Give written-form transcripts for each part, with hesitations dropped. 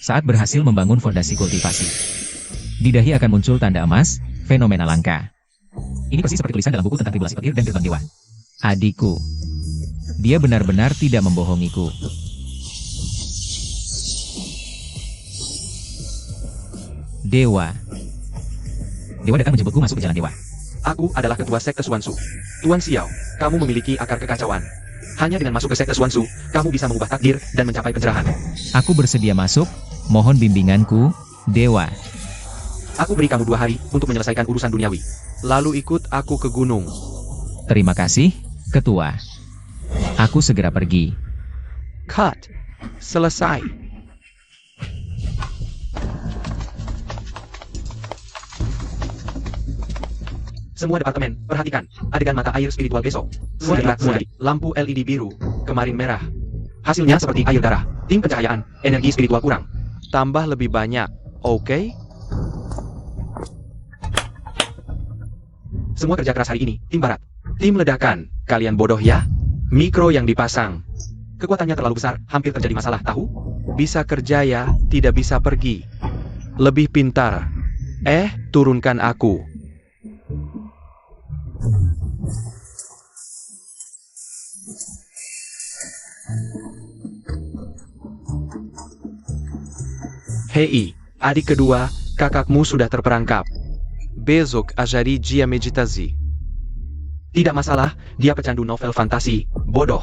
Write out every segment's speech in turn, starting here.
saat berhasil membangun fondasi kultivasi. Di dahi akan muncul tanda emas, fenomena langka. Ini persis seperti tulisan dalam buku tentang tribulasi petir dan gerbang dewa. Adikku. Dia benar-benar tidak membohongiku. Dewa. Dewa datang menjemputku masuk ke jalan dewa. Aku adalah ketua sekte Suansu. Tuan Xiao, kamu memiliki akar kekacauan. Hanya dengan masuk ke sekte Suansu, kamu bisa mengubah takdir dan mencapai pencerahan. Aku bersedia masuk, mohon bimbinganku, Dewa. Aku beri kamu 2 hari untuk menyelesaikan urusan duniawi. Lalu ikut aku ke gunung. Terima kasih, Ketua. Aku segera pergi. Cut. Selesai. Semua departemen, perhatikan, adegan mata air spiritual besok. Semua lampu LED biru, kemarin merah. Hasilnya seperti air darah, tim pencahayaan, energi spiritual kurang. Tambah lebih banyak, oke? Semua kerja keras hari ini, tim barat. Tim ledakan, kalian bodoh ya? Mikro yang dipasang. Kekuatannya terlalu besar, hampir terjadi masalah, tahu? Bisa kerja ya, tidak bisa pergi. Lebih pintar. Turunkan aku. Hei, adik kedua, kakakmu sudah terperangkap. Besok ajari dia meditasi. Tidak masalah, dia pecandu novel fantasi, bodoh.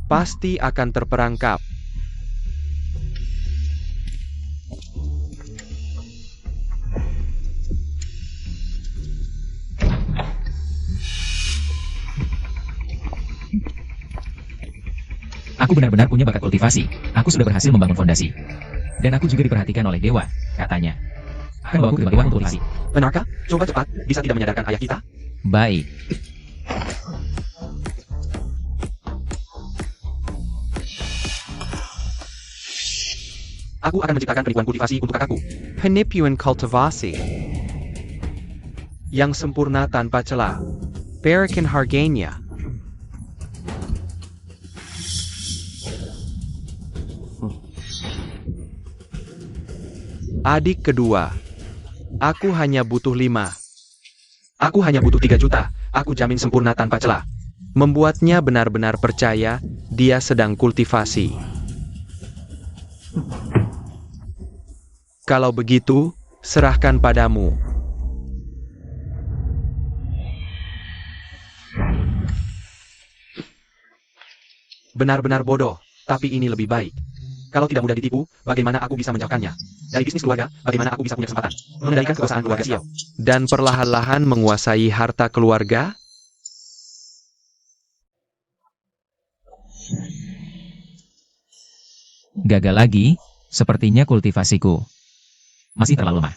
Pasti akan terperangkap. Aku benar-benar punya bakat kultivasi. Aku sudah berhasil membangun fondasi. Dan aku juga diperhatikan oleh Dewa, katanya. Akan bawa aku ke tempat untuk kultivasi. Benarkah? Coba cepat, bisa tidak menyadarkan ayah kita? Baik. Aku akan menciptakan penipuan kultivasi untuk kakakku. Penipuan kultivasi. Yang sempurna tanpa celah. Berikan harganya. Adik kedua. Aku hanya butuh 5. Aku hanya butuh 3 juta. Aku jamin sempurna tanpa celah. Membuatnya benar-benar percaya dia sedang kultivasi. Kalau begitu, serahkan padamu. Benar-benar bodoh, tapi ini lebih baik. Kalau tidak mudah ditipu, bagaimana aku bisa menjauhkannya? Dari bisnis keluarga, bagaimana aku bisa punya kesempatan mengendalikan kekuasaan keluarga Xiao? Dan perlahan-lahan menguasai harta keluarga? Gagal lagi, sepertinya kultivasiku masih terlalu lemah.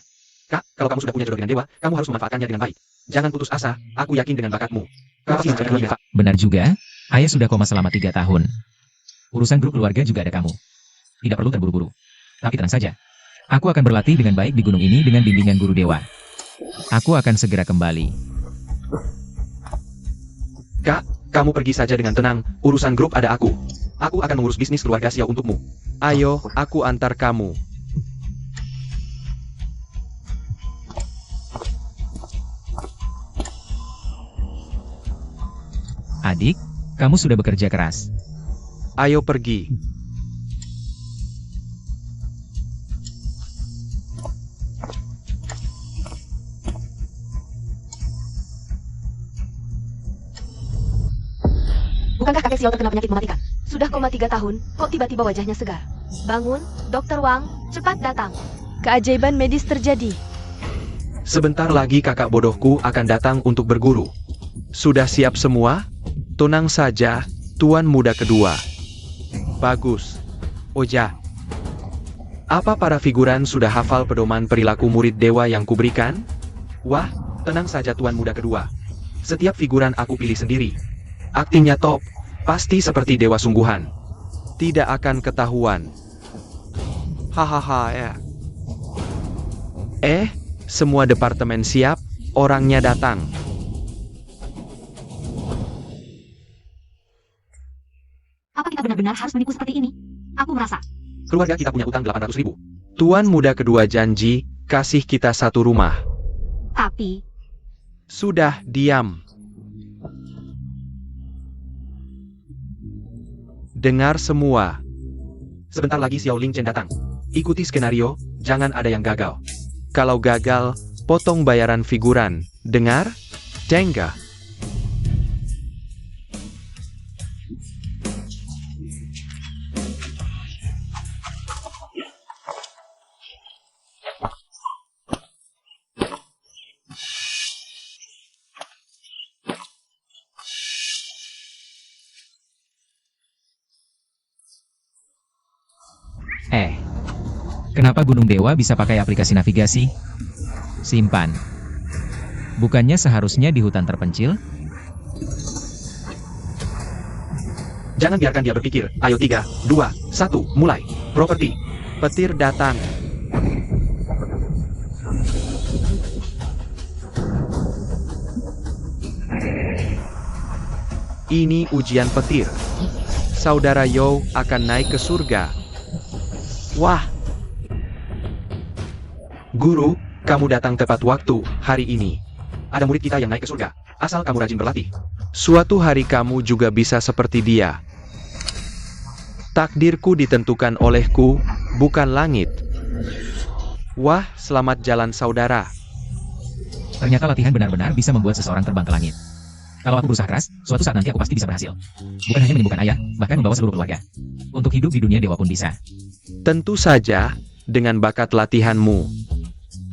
Kak, kalau kamu sudah punya jodoh dengan dewa, kamu harus memanfaatkannya dengan baik. Jangan putus asa, aku yakin dengan bakatmu. Kau pasti bisa menjadi Kak. Benar juga, ayah sudah koma selama 3 tahun. Urusan grup keluarga juga ada kamu. Tidak perlu terburu-buru. Tapi tenang saja. Aku akan berlatih dengan baik di gunung ini dengan bimbingan guru dewa. Aku akan segera kembali. Kak, kamu pergi saja dengan tenang, urusan grup ada aku. Aku akan mengurus bisnis keluarga Xiao untukmu. Ayo, aku antar kamu. Adik, kamu sudah bekerja keras. Ayo pergi. Bukankah kakek Xiao terkena penyakit mematikan? Sudah koma 3 tahun, kok tiba-tiba wajahnya segar? Bangun, Dokter Wang, cepat datang. Keajaiban medis terjadi. Sebentar lagi kakak bodohku akan datang untuk berguru. Sudah siap semua? Tenang saja, Tuan Muda kedua. Bagus. Oja. Apa para figuran sudah hafal pedoman perilaku murid dewa yang kuberikan? Wah, tenang saja Tuan Muda kedua. Setiap figuran aku pilih sendiri. Aktingnya top, pasti seperti dewa sungguhan. Tidak akan ketahuan. Hahaha ya. Semua departemen siap, orangnya datang. Apa kita benar-benar harus menipu seperti ini? Aku merasa. Keluarga kita punya utang 800.000. Tuan muda kedua janji kasih kita satu rumah. Tapi, Sudah, diam. Dengar semua. Sebentar lagi Xiao Ling Chen datang. Ikuti skenario, jangan ada yang gagal. Kalau gagal, potong bayaran figuran. Dengar? Tengga. Kenapa Gunung Dewa bisa pakai aplikasi navigasi? Simpan. Bukannya seharusnya di hutan terpencil? Jangan biarkan dia berpikir. Ayo 3, 2, 1, mulai. Properti. Petir datang. Ini ujian petir. Saudara Yo akan naik ke surga. Wah, Guru, kamu datang tepat waktu hari ini. Ada murid kita yang naik ke surga. Asal kamu rajin berlatih. suatu hari kamu juga bisa seperti dia. Takdirku ditentukan olehku, bukan langit. Wah, selamat jalan saudara. Ternyata latihan benar-benar bisa membuat seseorang terbang ke langit. Kalau aku berusaha keras, suatu saat nanti aku pasti bisa berhasil. Bukan hanya menyembuhkan ayah, bahkan membawa seluruh keluarga. Untuk hidup di dunia dewa pun bisa. Tentu saja, dengan bakat latihanmu.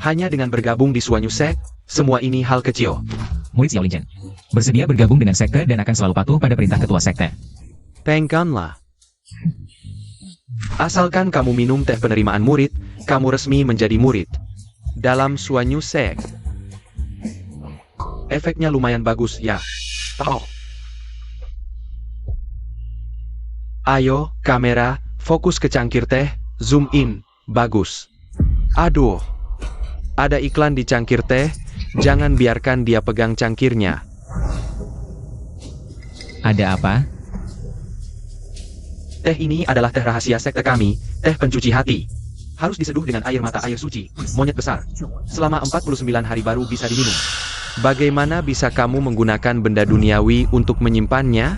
Hanya dengan bergabung di Suanyu Sek, semua ini hal kecil. Murid Xiao Lingchen bersedia bergabung dengan sekte dan akan selalu patuh pada perintah ketua sekte. Tengkanlah. Asalkan kamu minum teh penerimaan murid, kamu resmi menjadi murid. Dalam Suanyu Sek. Efeknya lumayan bagus, ya. Oh. Ayo, kamera, fokus ke cangkir teh, zoom in, bagus. Aduh, ada iklan di cangkir teh, jangan biarkan dia pegang cangkirnya. Ada apa? Teh ini adalah teh rahasia sekte kami, teh pencuci hati. Harus diseduh dengan air mata air suci, monyet besar. Selama 49 hari baru bisa diminum. Bagaimana bisa kamu menggunakan benda duniawi untuk menyimpannya?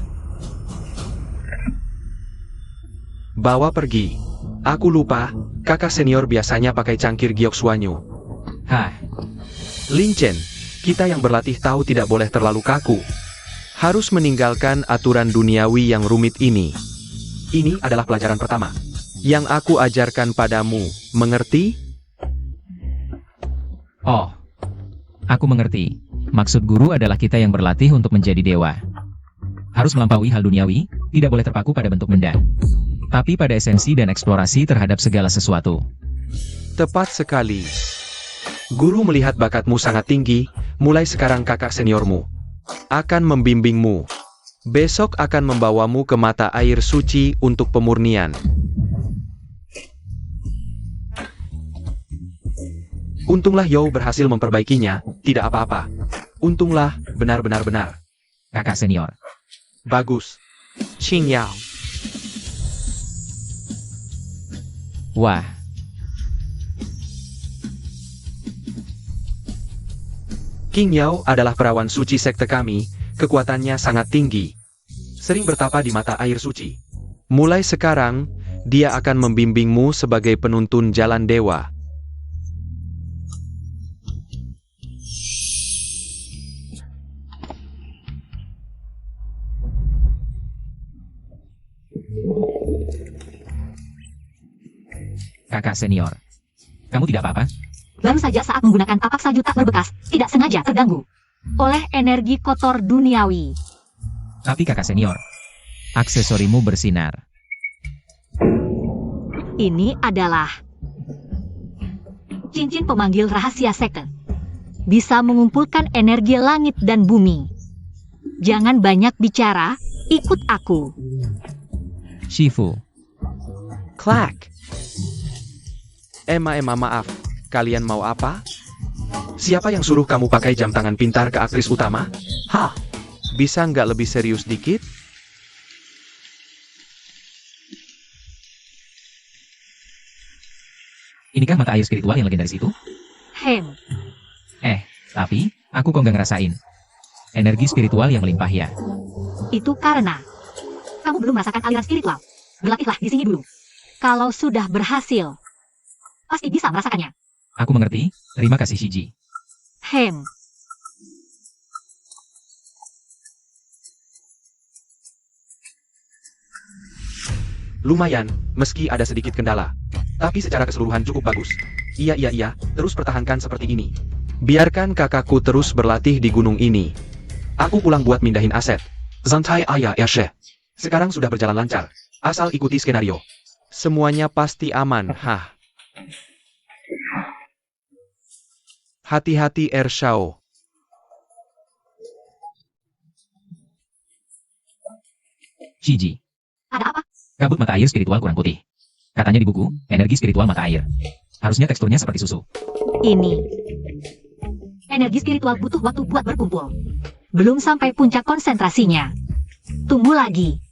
Bawa pergi. Aku lupa, kakak senior biasanya pakai cangkir giok Suanyu. Hah, Ling Chen, kita yang berlatih tahu tidak boleh terlalu kaku. Harus meninggalkan aturan duniawi yang rumit ini. Ini adalah pelajaran pertama. Yang aku ajarkan padamu, mengerti? oh. Aku mengerti. Maksud guru adalah kita yang berlatih untuk menjadi dewa. Harus melampaui hal duniawi, tidak boleh terpaku pada bentuk benda. Tapi pada esensi dan eksplorasi terhadap segala sesuatu. Tepat sekali. Guru melihat bakatmu sangat tinggi, mulai sekarang kakak seniormu akan membimbingmu. Besok akan membawamu ke mata air suci untuk pemurnian. Untunglah Yo berhasil memperbaikinya, tidak apa-apa. Untunglah, benar-benar benar. Kakak senior. Bagus. Qing Yao. Wah, King Yao adalah perawan suci sekte kami, kekuatannya sangat tinggi. Sering bertapa di mata air suci. Mulai sekarang, dia akan membimbingmu sebagai penuntun jalan dewa. kakak senior. Kamu tidak apa-apa? Baru saja saat menggunakan tapak salju tak berbekas, tidak sengaja terganggu oleh energi kotor duniawi. Tapi kakak senior, aksesorimu bersinar. Ini adalah cincin pemanggil rahasia sekte. Bisa mengumpulkan energi langit dan bumi. Jangan banyak bicara, ikut aku. Shifu, Clack. Emma maaf. Kalian mau apa? Siapa yang suruh kamu pakai jam tangan pintar ke aktris utama? Hah? Bisa nggak lebih serius dikit? ini kan mata air spiritual yang legendaris itu? Tapi, aku kok nggak ngerasain. Energi spiritual yang melimpah ya. Itu karena kamu belum merasakan aliran spiritual. Berlatihlah di sini dulu. Kalau sudah berhasil, pasti bisa merasakannya. Aku mengerti, terima kasih Shiji. Lumayan, meski ada sedikit kendala. Tapi secara keseluruhan cukup bagus. Iya, terus pertahankan seperti ini. Biarkan kakakku terus berlatih di gunung ini. Aku pulang buat mindahin aset. Santai ayah ya, Syekh. Sekarang sudah berjalan lancar. Asal ikuti skenario. Semuanya pasti aman, Hati-hati Ershao. Shiji, Ada apa? kabut mata air spiritual kurang putih. Katanya di buku, energi spiritual mata air. Harusnya teksturnya seperti susu. Ini. Energi spiritual butuh waktu buat berkumpul. Belum sampai puncak konsentrasinya. Tunggu lagi.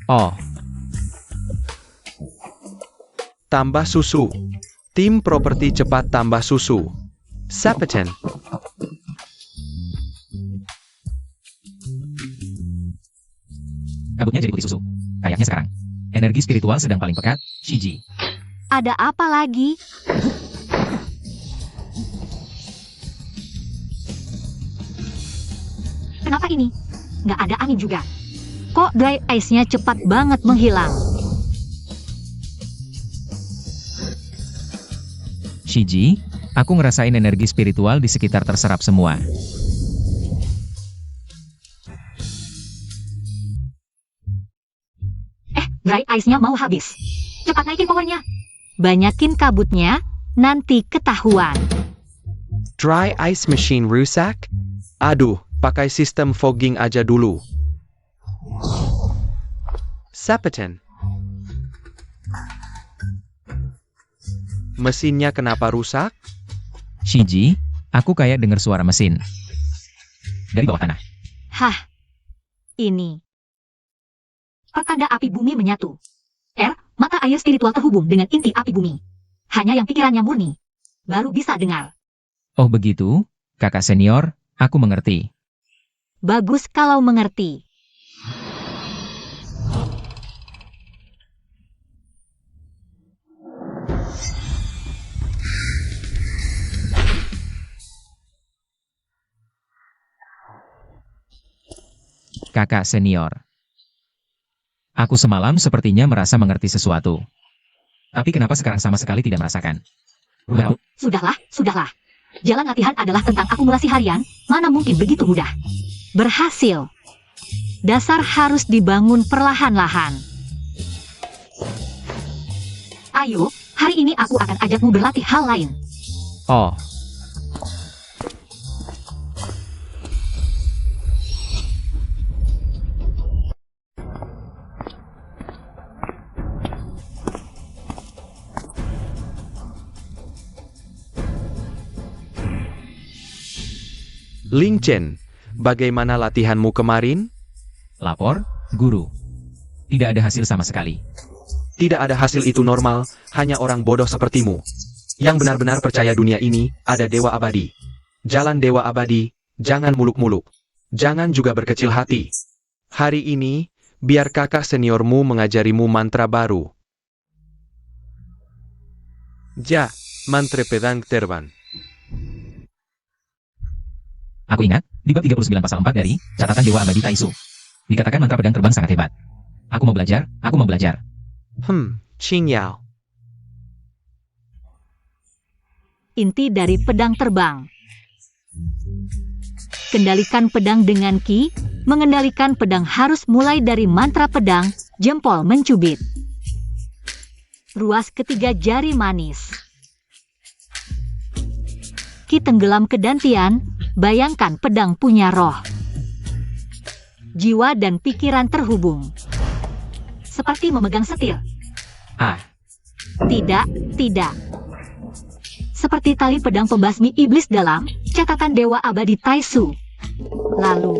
Oh. Tambah susu. Tim properti cepat tambah susu. Sapechen. Kabutnya jadi putih susu. Kayaknya sekarang. Energi spiritual sedang paling pekat, Shiji. Ada apa lagi? Kenapa ini? Nggak ada angin juga. Kok dry ice-nya cepat banget menghilang? Shiji, aku ngerasain energi spiritual di sekitar terserap semua. Dry ice-nya mau habis. Cepat naikin powernya. Banyakin kabutnya, nanti ketahuan. Dry ice machine rusak? Aduh, pakai sistem fogging aja dulu. Sapechen. Mesinnya kenapa rusak? Shiji, aku kayak dengar suara mesin. Dari bawah tanah. Ini. Pertanda api bumi menyatu. Mata air spiritual terhubung dengan inti api bumi. Hanya yang pikirannya murni baru bisa dengar. Oh begitu, kakak senior, aku mengerti. Bagus kalau mengerti. Kakak senior. Aku semalam sepertinya merasa mengerti sesuatu. Tapi kenapa sekarang sama sekali tidak merasakan? Well, Sudahlah. Jalan latihan adalah tentang akumulasi harian, mana mungkin begitu mudah. Berhasil. Dasar harus dibangun perlahan-lahan. Ayo, hari ini aku akan ajakmu berlatih hal lain. Oh. Ling Chen, bagaimana latihanmu kemarin? lapor, guru. Tidak ada hasil sama sekali. Tidak ada hasil itu normal, hanya orang bodoh sepertimu. Yang benar-benar percaya dunia ini, ada dewa abadi. Jalan dewa abadi, jangan muluk-muluk. Jangan juga berkecil hati. Hari ini, biar kakak seniormu mengajarimu mantra baru. Ja, mantra pedang terban. Aku ingat, di bab 39 pasal 4 dari catatan Dewa Abadi Taisu. Dikatakan mantra pedang terbang sangat hebat. Aku mau belajar. Qing Yao. Inti dari pedang terbang. Kendalikan pedang dengan ki. Mengendalikan pedang harus mulai dari mantra pedang, jempol mencubit. Ruas ketiga jari manis. Ki tenggelam ke dantian, bayangkan pedang punya roh. Jiwa dan pikiran terhubung. Seperti memegang setir. Tidak. Seperti tali pedang pembasmi iblis dalam catatan Dewa Abadi Taisu. Lalu,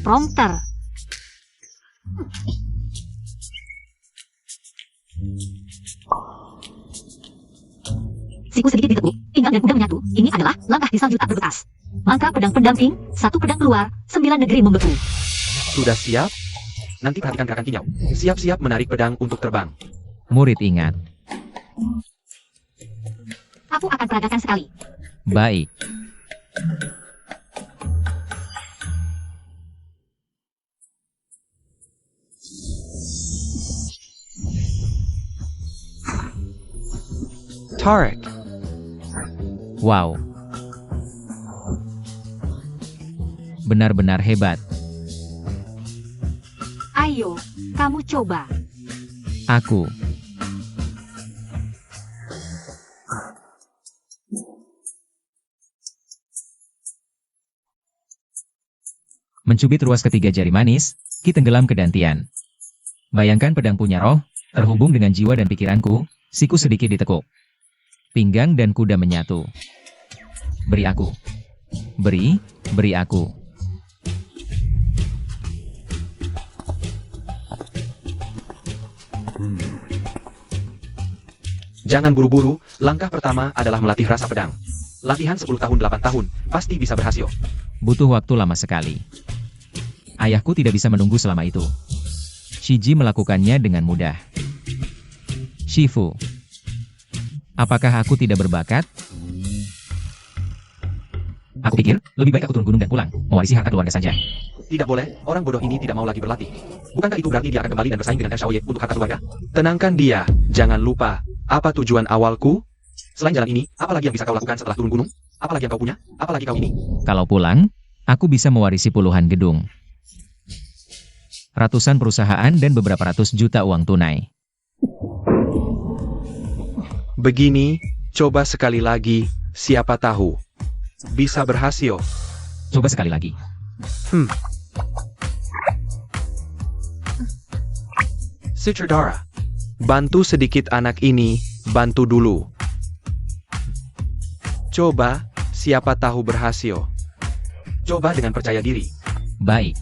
prompter. siku sedikit ditekuk, pinggang dan kuda menyatu. Ini adalah langkah di salju tak berbekas. Mantra pedang pendamping, 1 pedang keluar, 9 negeri membeku. Sudah siap? Nanti perhatikan gerakan kinyau. Siap-siap menarik pedang untuk terbang. Murid ingat. Aku akan peragakan sekali. Baik. Tarek. Wow. Benar-benar hebat. Ayo, kamu coba. Aku. Mencubit ruas ketiga jari manis, Ki tenggelam ke dantian. Bayangkan pedang punya roh, terhubung dengan jiwa dan pikiranku, siku sedikit ditekuk. Pinggang dan kuda menyatu. Beri aku. Beri aku. Jangan buru-buru, langkah pertama adalah melatih rasa pedang. Latihan 10 tahun 8 tahun, pasti bisa berhasil. Butuh waktu lama sekali. Ayahku tidak bisa menunggu selama itu. Shiji melakukannya dengan mudah. Shifu. Apakah aku tidak berbakat? Aku pikir, lebih baik aku turun gunung dan pulang, mewarisi harta keluarga saja. Tidak boleh, orang bodoh ini tidak mau lagi berlatih. Bukankah itu berarti dia akan kembali dan bersaing dengan Xiaoye untuk harta keluarga? Tenangkan dia, jangan lupa. Apa tujuan awalku? Selain jalan ini, apa lagi yang bisa kau lakukan setelah turun gunung? Apa lagi yang kau punya? Apa lagi kau ini? Kalau pulang, aku bisa mewarisi puluhan gedung, ratusan perusahaan dan beberapa ratus juta uang tunai. Begini, coba sekali lagi, siapa tahu. Bisa berhasil. Coba sekali lagi. Sutradara. Bantu sedikit anak ini, bantu dulu. Coba, siapa tahu berhasil. Coba dengan percaya diri. Baik.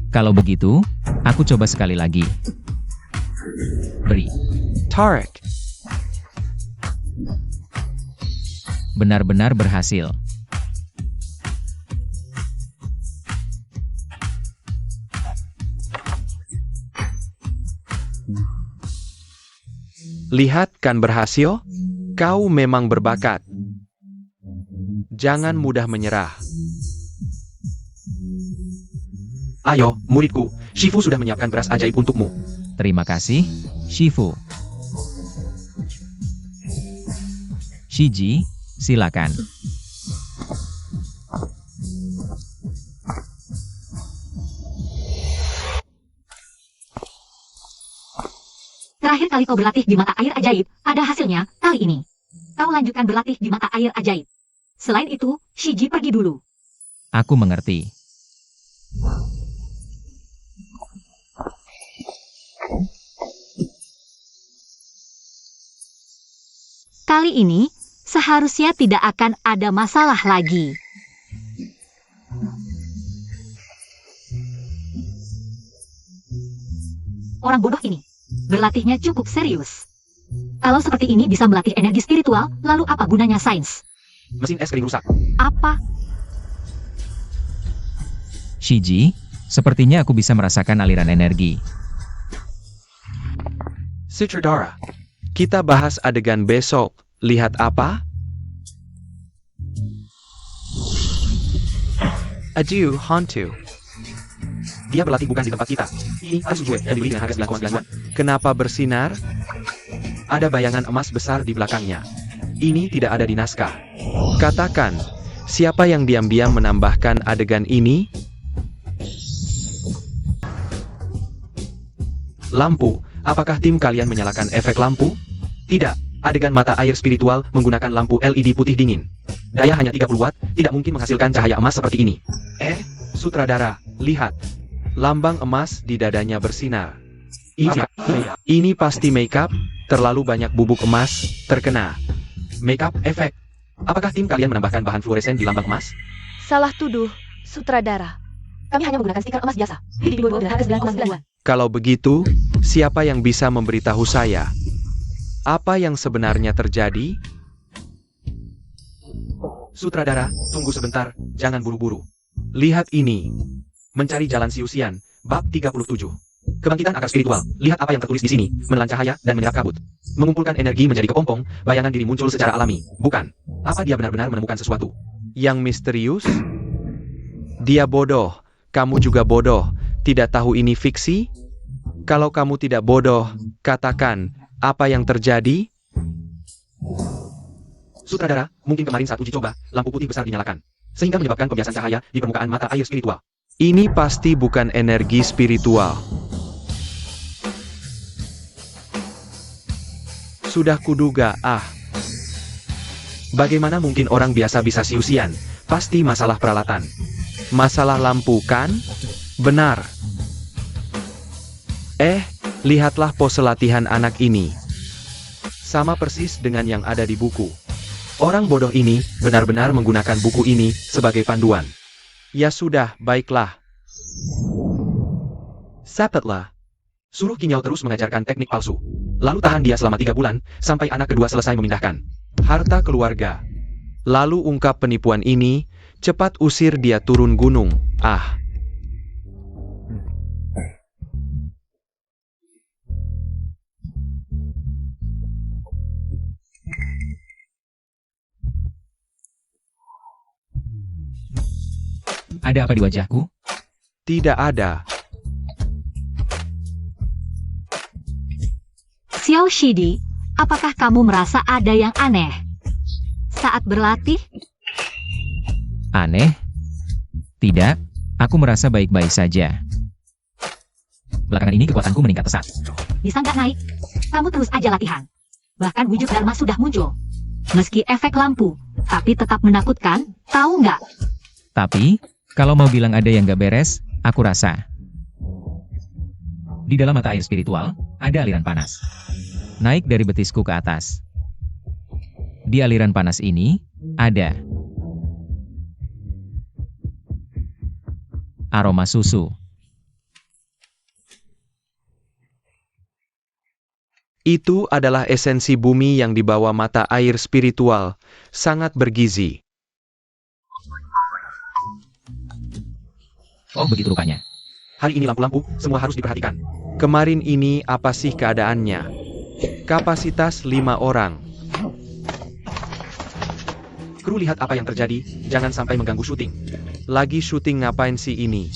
Kalau begitu, aku coba sekali lagi. Beri. Tarek. Benar-benar berhasil. Lihat kan berhasil? Kau memang berbakat. Jangan mudah menyerah. Ayo, muridku, Shifu sudah menyiapkan beras ajaib untukmu. Terima kasih, Shifu. Shiji, silakan. Terakhir kali kau berlatih di mata air ajaib, ada hasilnya kali ini. Kau lanjutkan berlatih di mata air ajaib. Selain itu, Shiji pergi dulu. Aku mengerti. Kali ini, seharusnya tidak akan ada masalah lagi. Orang bodoh ini, berlatihnya cukup serius. Kalau seperti ini bisa melatih energi spiritual, lalu apa gunanya sains? Mesin es krim rusak. Apa? Shiji, sepertinya aku bisa merasakan aliran energi. Sutradara. Kita bahas adegan besok. Lihat apa? Adieu, hantu. Dia berlatih bukan di tempat kita. Ini harus gue dan dibeli dengan harga 9,9. Kenapa bersinar? Ada bayangan emas besar di belakangnya. Ini tidak ada di naskah. Katakan, siapa yang diam-diam menambahkan adegan ini? Lampu. Apakah tim kalian menyalakan efek lampu? Tidak. Adegan mata air spiritual menggunakan lampu LED putih dingin. Daya hanya 30 watt, tidak mungkin menghasilkan cahaya emas seperti ini. Sutradara, lihat. Lambang emas di dadanya bersinar. Ini pasti makeup, terlalu banyak bubuk emas, terkena. Makeup efek. Apakah tim kalian menambahkan bahan fluoresen di lambang emas? Salah tuduh, sutradara. Kami hanya menggunakan stiker emas biasa. Di bawah dengan harga 9,9. Kalau begitu, siapa yang bisa memberitahu saya? Apa yang sebenarnya terjadi? Sutradara, tunggu sebentar, jangan buru-buru. Lihat ini. Mencari jalan Siusian, bab 37. Kebangkitan akar spiritual. Lihat apa yang tertulis di sini, menelan cahaya dan menyerap kabut. Mengumpulkan energi menjadi kepompong, bayangan diri muncul secara alami. Bukan. Apa dia benar-benar menemukan sesuatu? Yang misterius? Dia bodoh. Kamu juga bodoh. Tidak tahu ini fiksi? Kalau kamu tidak bodoh, katakan, apa yang terjadi? Sutradara, mungkin kemarin saat uji coba, lampu putih besar dinyalakan. Sehingga menyebabkan pembiasan cahaya di permukaan mata air spiritual. Ini pasti bukan energi spiritual. Sudah kuduga, Bagaimana mungkin orang biasa bisa Siusian? Pasti masalah peralatan. masalah lampu kan? Benar. Lihatlah pose latihan anak ini. Sama persis dengan yang ada di buku. Orang bodoh ini benar-benar menggunakan buku ini sebagai panduan. Ya sudah, baiklah. Sapetlah. Suruh Kinyao terus mengajarkan teknik palsu. Lalu tahan dia selama 3 bulan, sampai anak kedua selesai memindahkan harta keluarga. Lalu ungkap penipuan ini, cepat usir dia turun gunung. Ada apa di wajahku? Tidak ada. Xiao Shidi, apakah kamu merasa ada yang aneh saat berlatih? Aneh? Tidak, aku merasa baik-baik saja. Belakangan ini kekuatanku meningkat pesat. Bisa nggak naik? Kamu terus aja latihan. Bahkan wujud Dharma sudah muncul. Meski efek lampu, tapi tetap menakutkan, tahu nggak? Tapi, kalau mau bilang ada yang gak beres, aku rasa. Di dalam mata air spiritual, ada aliran panas. Naik dari betisku ke atas. Di aliran panas ini, ada aroma susu. Itu adalah esensi bumi yang dibawa mata air spiritual, sangat bergizi. Oh, begitu rupanya. Hari ini lampu-lampu, semua harus diperhatikan. Kemarin ini apa sih keadaannya? Kapasitas 5 orang. Kru lihat apa yang terjadi, jangan sampai mengganggu syuting. Lagi syuting ngapain sih ini?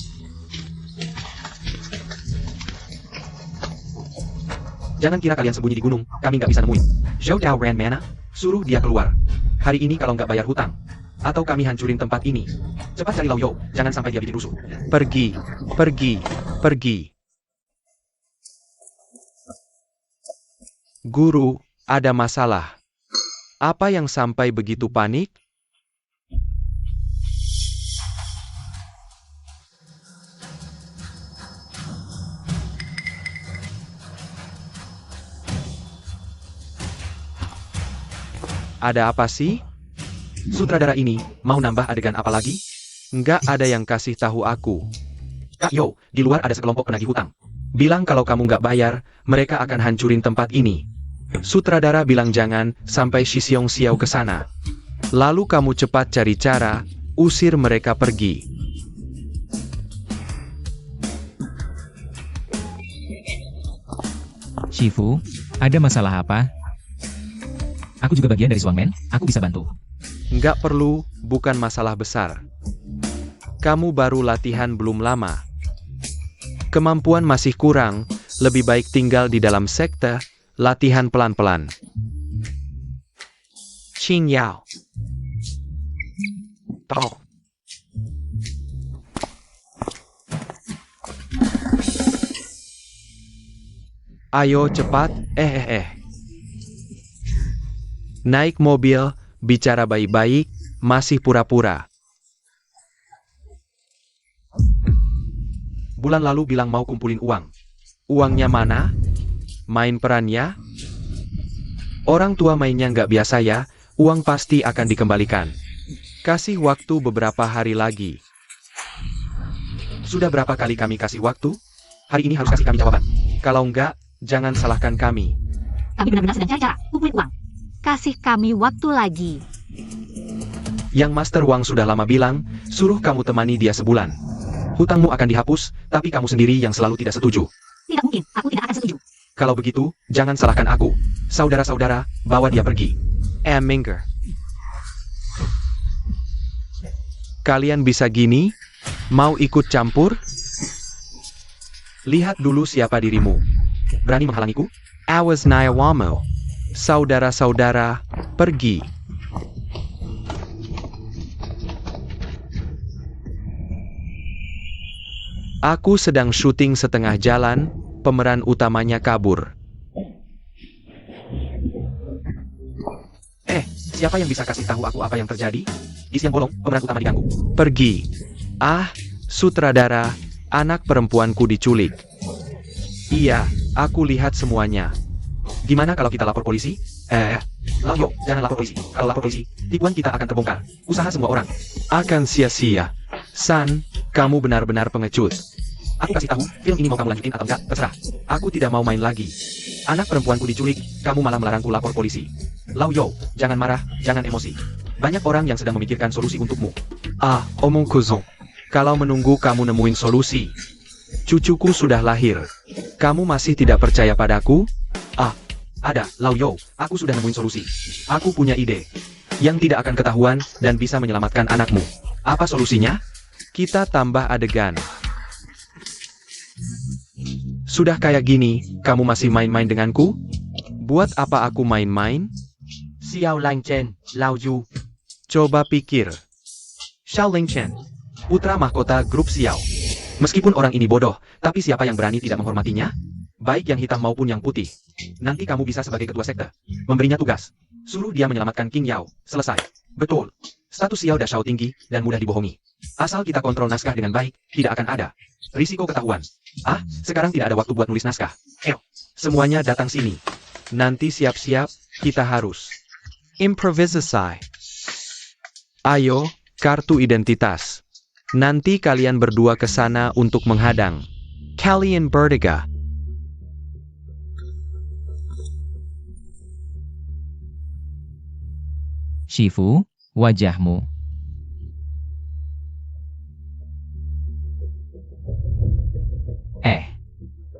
Jangan kira kalian sembunyi di gunung, kami nggak bisa nemuin. Zhou Dao Ran Mana, suruh dia keluar. Hari ini kalau nggak bayar hutang, atau kami hancurin tempat ini. Cepat cari Lao Yo, jangan sampai dia bikin rusuh. Pergi, pergi, pergi. Guru, ada masalah. Apa yang sampai begitu panik? Ada apa sih? Sutradara ini, mau nambah adegan apa lagi? Nggak ada yang kasih tahu aku. Kak Yo, di luar ada sekelompok penagih hutang. Bilang kalau kamu nggak bayar, mereka akan hancurin tempat ini. Sutradara bilang jangan sampai Shixiong Xiao ke sana. Lalu kamu cepat cari cara, usir mereka pergi. Shifu, ada masalah apa? Aku juga bagian dari Swangman, aku bisa bantu. Nggak perlu, bukan masalah besar. Kamu baru latihan belum lama. Kemampuan masih kurang, lebih baik tinggal di dalam sekte, latihan pelan-pelan. Qing Yao. Toh. Ayo cepat, Naik mobil, bicara baik-baik, masih pura-pura. Bulan lalu bilang mau kumpulin uang. Uangnya mana? Main perannya? Orang tua mainnya nggak biasa ya, uang pasti akan dikembalikan. Kasih waktu beberapa hari lagi. Sudah berapa kali kami kasih waktu? Hari ini harus kasih kami jawaban. Kalau nggak, jangan salahkan kami. Kami benar-benar sedang cari cara, kumpulin uang. Kasih kami waktu lagi. Yang Master Wang sudah lama bilang, suruh kamu temani dia sebulan. Hutangmu akan dihapus, tapi kamu sendiri yang selalu tidak setuju. Tidak mungkin, aku tidak akan setuju. Kalau begitu, jangan salahkan aku. Saudara-saudara, bawa dia pergi. Minggir. Kalian bisa gini? Mau ikut campur? Lihat dulu siapa dirimu. Berani menghalangiku? Awas Nayawamo. Saudara-saudara, pergi. Aku sedang syuting setengah jalan, pemeran utamanya kabur. Siapa yang bisa kasih tahu aku apa yang terjadi? Isi yang bolong, pemeran utama diganggu. Pergi. Sutradara, anak perempuanku diculik. Iya, aku lihat semuanya. Gimana kalau kita lapor polisi? Layo, jangan lapor polisi. Kalau lapor polisi, tipuan kita akan terbongkar. Usaha semua orang. Akan sia-sia. San, kamu benar-benar pengecut. Aku kasih tahu, film ini mau kamu lanjutin atau enggak, terserah. Aku tidak mau main lagi. Anak perempuanku diculik, kamu malah melarangku lapor polisi. Lau Yo, jangan marah, jangan emosi. Banyak orang yang sedang memikirkan solusi untukmu. Omong kosong. Kalau menunggu kamu nemuin solusi. Cucuku sudah lahir. Kamu masih tidak percaya padaku? Ada, Lau Yo, aku sudah nemuin solusi. Aku punya ide. Yang tidak akan ketahuan dan bisa menyelamatkan anakmu. Apa solusinya? Kita tambah adegan. Sudah kayak gini, kamu masih main-main denganku? Buat apa aku main-main? Xiao Lang Chen, Lao Yu. Coba pikir. Xiao Ling Chen, putra mahkota grup Xiao. Meskipun orang ini bodoh, tapi siapa yang berani tidak menghormatinya? Baik yang hitam maupun yang putih. Nanti kamu bisa sebagai ketua sekte. Memberinya tugas. Suruh dia menyelamatkan King Yao. Selesai. Betul. Status Xiao Dashao tinggi, dan mudah dibohongi. Asal kita kontrol naskah dengan baik, tidak akan ada risiko ketahuan. Sekarang tidak ada waktu buat nulis naskah. Semuanya datang sini. Nanti siap-siap, kita harus improvisasi. Ayo, kartu identitas. Nanti kalian berdua ke sana untuk menghadang. Kalian bertiga. Shifu, wajahmu.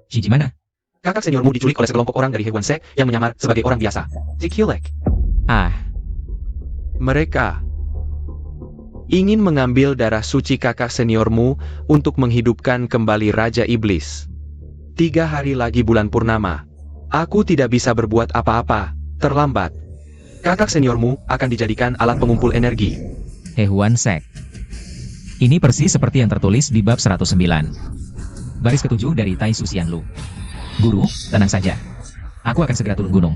Shiji mana? Kakak seniormu diculik oleh sekelompok orang dari Hewan Sek yang menyamar sebagai orang biasa. Diculik. Ah, Mereka ingin mengambil darah suci kakak seniormu untuk menghidupkan kembali Raja Iblis. 3 hari lagi bulan purnama. Aku tidak bisa berbuat apa-apa, terlambat. Kakak seniormu akan dijadikan alat pengumpul energi. Hehuan Sek. Ini persis seperti yang tertulis di bab 109. Baris ketujuh dari Tai Susianlu. Guru, tenang saja. Aku akan segera turun gunung.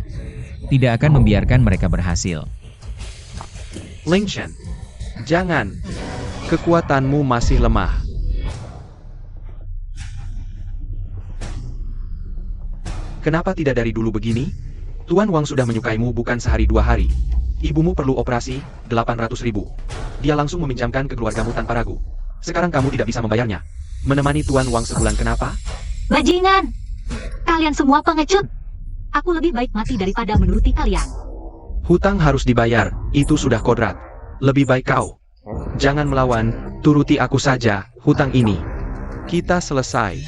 Tidak akan membiarkan mereka berhasil. Ling Chen, Jangan. Kekuatanmu masih lemah. kenapa tidak dari dulu begini? Tuan Wang sudah menyukaimu bukan sehari 2 hari. Ibumu perlu operasi, 800.000. Dia langsung meminjamkan ke keluargamu tanpa ragu. Sekarang kamu tidak bisa membayarnya. Menemani Tuan Wang sebulan kenapa? Bajingan! Kalian semua pengecut! Aku lebih baik mati daripada menuruti kalian. Hutang harus dibayar, itu sudah kodrat. Lebih baik kau. Jangan melawan, turuti aku saja, hutang ini. Kita selesai.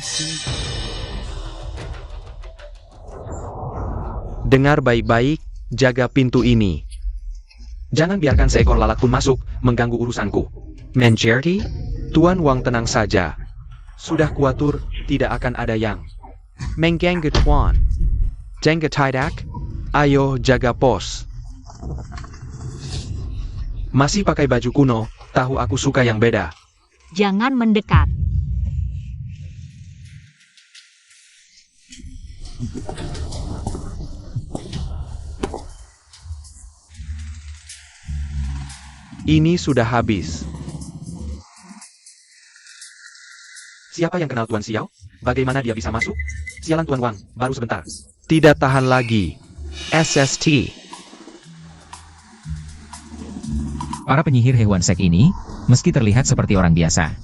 Dengar baik-baik, jaga pintu ini. Jangan biarkan seekor lalat pun masuk, mengganggu urusanku. Mencerti? Tuan Wang tenang saja. Sudah kuatur, tidak akan ada yang Mengganggu Tuan. Jangan tidak? Ayo jaga pos. masih pakai baju kuno, tahu aku suka yang beda. Jangan mendekat. Ini sudah habis. Siapa yang kenal Tuan Xiao? Bagaimana dia bisa masuk? Sialan Tuan Wang, baru sebentar. Tidak tahan lagi. SST. Para penyihir hewan sek ini, meski terlihat seperti orang biasa,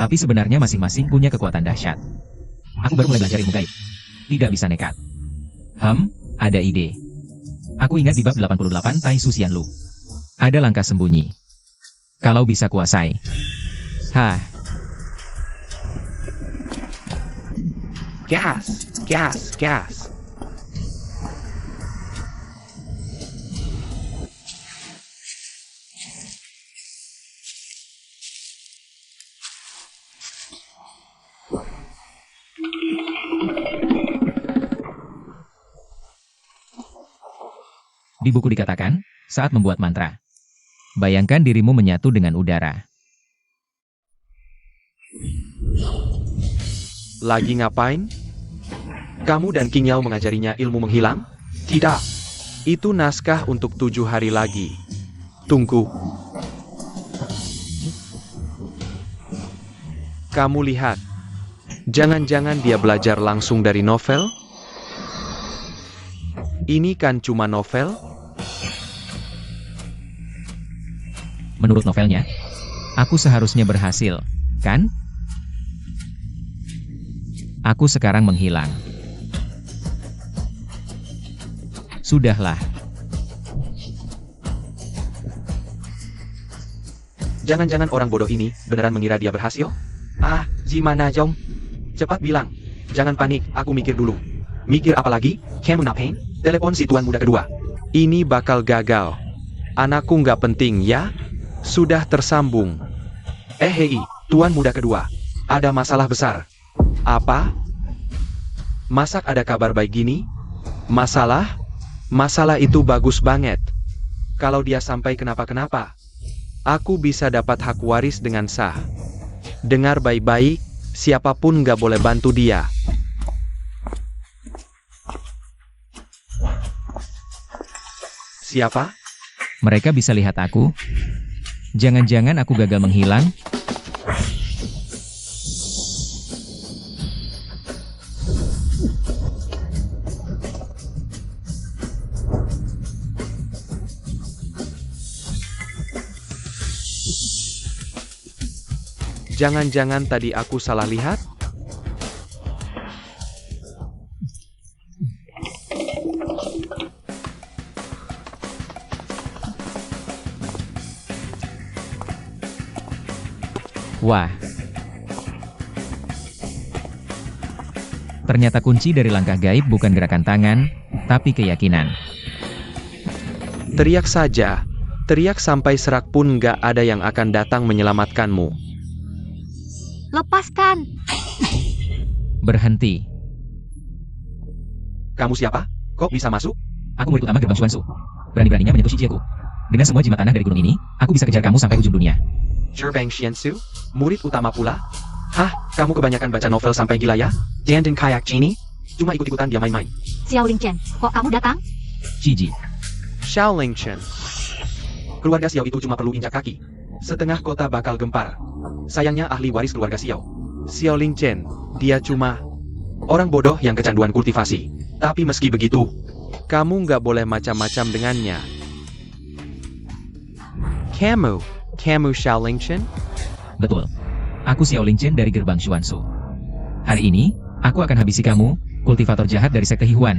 tapi sebenarnya masing-masing punya kekuatan dahsyat. Aku baru mulai belajar ilmu gaib. Tidak bisa nekat. Ada ide. Aku ingat di bab 88 Tai Susianlu. Ada langkah sembunyi. Kalau bisa kuasai. Hah, Gas, gas, gas. di buku dikatakan, saat membuat mantra. Bayangkan dirimu menyatu dengan udara. Lagi ngapain? Kamu dan King Yao mengajarinya ilmu menghilang? Tidak. Itu naskah untuk 7 hari lagi. Tunggu. Kamu lihat. Jangan-jangan dia belajar langsung dari novel? Ini kan cuma novel? Menurut novelnya, aku seharusnya berhasil, kan? Aku sekarang menghilang. Sudahlah. Jangan-jangan orang bodoh ini beneran mengira dia berhasil? Ah, gimana Jom? Cepat bilang. Jangan panik, aku mikir dulu. Mikir apa lagi? Kamu ngapain? Telepon si tuan muda kedua. Ini bakal gagal. Anakku nggak penting ya? Sudah tersambung. Hei, tuan muda kedua. Ada masalah besar. Apa? Masak ada kabar baik gini? Masalah? Masalah itu bagus banget. Kalau dia sampai kenapa-kenapa, aku bisa dapat hak waris dengan sah. Dengar baik-baik, siapapun nggak boleh bantu dia. Siapa? Mereka bisa lihat aku. Jangan-jangan aku gagal menghilang. Jangan-jangan tadi aku salah lihat? Wah. Ternyata kunci dari langkah gaib bukan gerakan tangan, tapi keyakinan. Teriak saja. Teriak sampai serak pun nggak ada yang akan datang menyelamatkanmu. Lepaskan. Berhenti. Kamu siapa? Kok bisa masuk? Aku murid utama gerbang Xuanzu. Berani-beraninya menyentuh Shijiaku. Dengan semua jimat tanah dari gunung ini, aku bisa kejar kamu sampai ujung dunia. Gerbang Xiansu? Murid utama pula? Hah? Kamu kebanyakan baca novel sampai gila ya? Dan kayak Genie? Cuma ikut-ikutan dia main-main. Xiao Lingchen, kok kamu datang? Shiji. Xiaoling Chen. Keluarga Xiao itu cuma perlu injak kaki. Setengah kota bakal gempar. Sayangnya ahli waris keluarga Xiao. Xiaoling Chen, dia cuma orang bodoh yang kecanduan kultivasi. Tapi meski begitu, kamu nggak boleh macam-macam dengannya. Kamu Xiaoling Chen? Betul. Aku Xiao Lingchen dari gerbang Xuanzu. Hari ini, aku akan habisi kamu, kultivator jahat dari sekte Hihuan.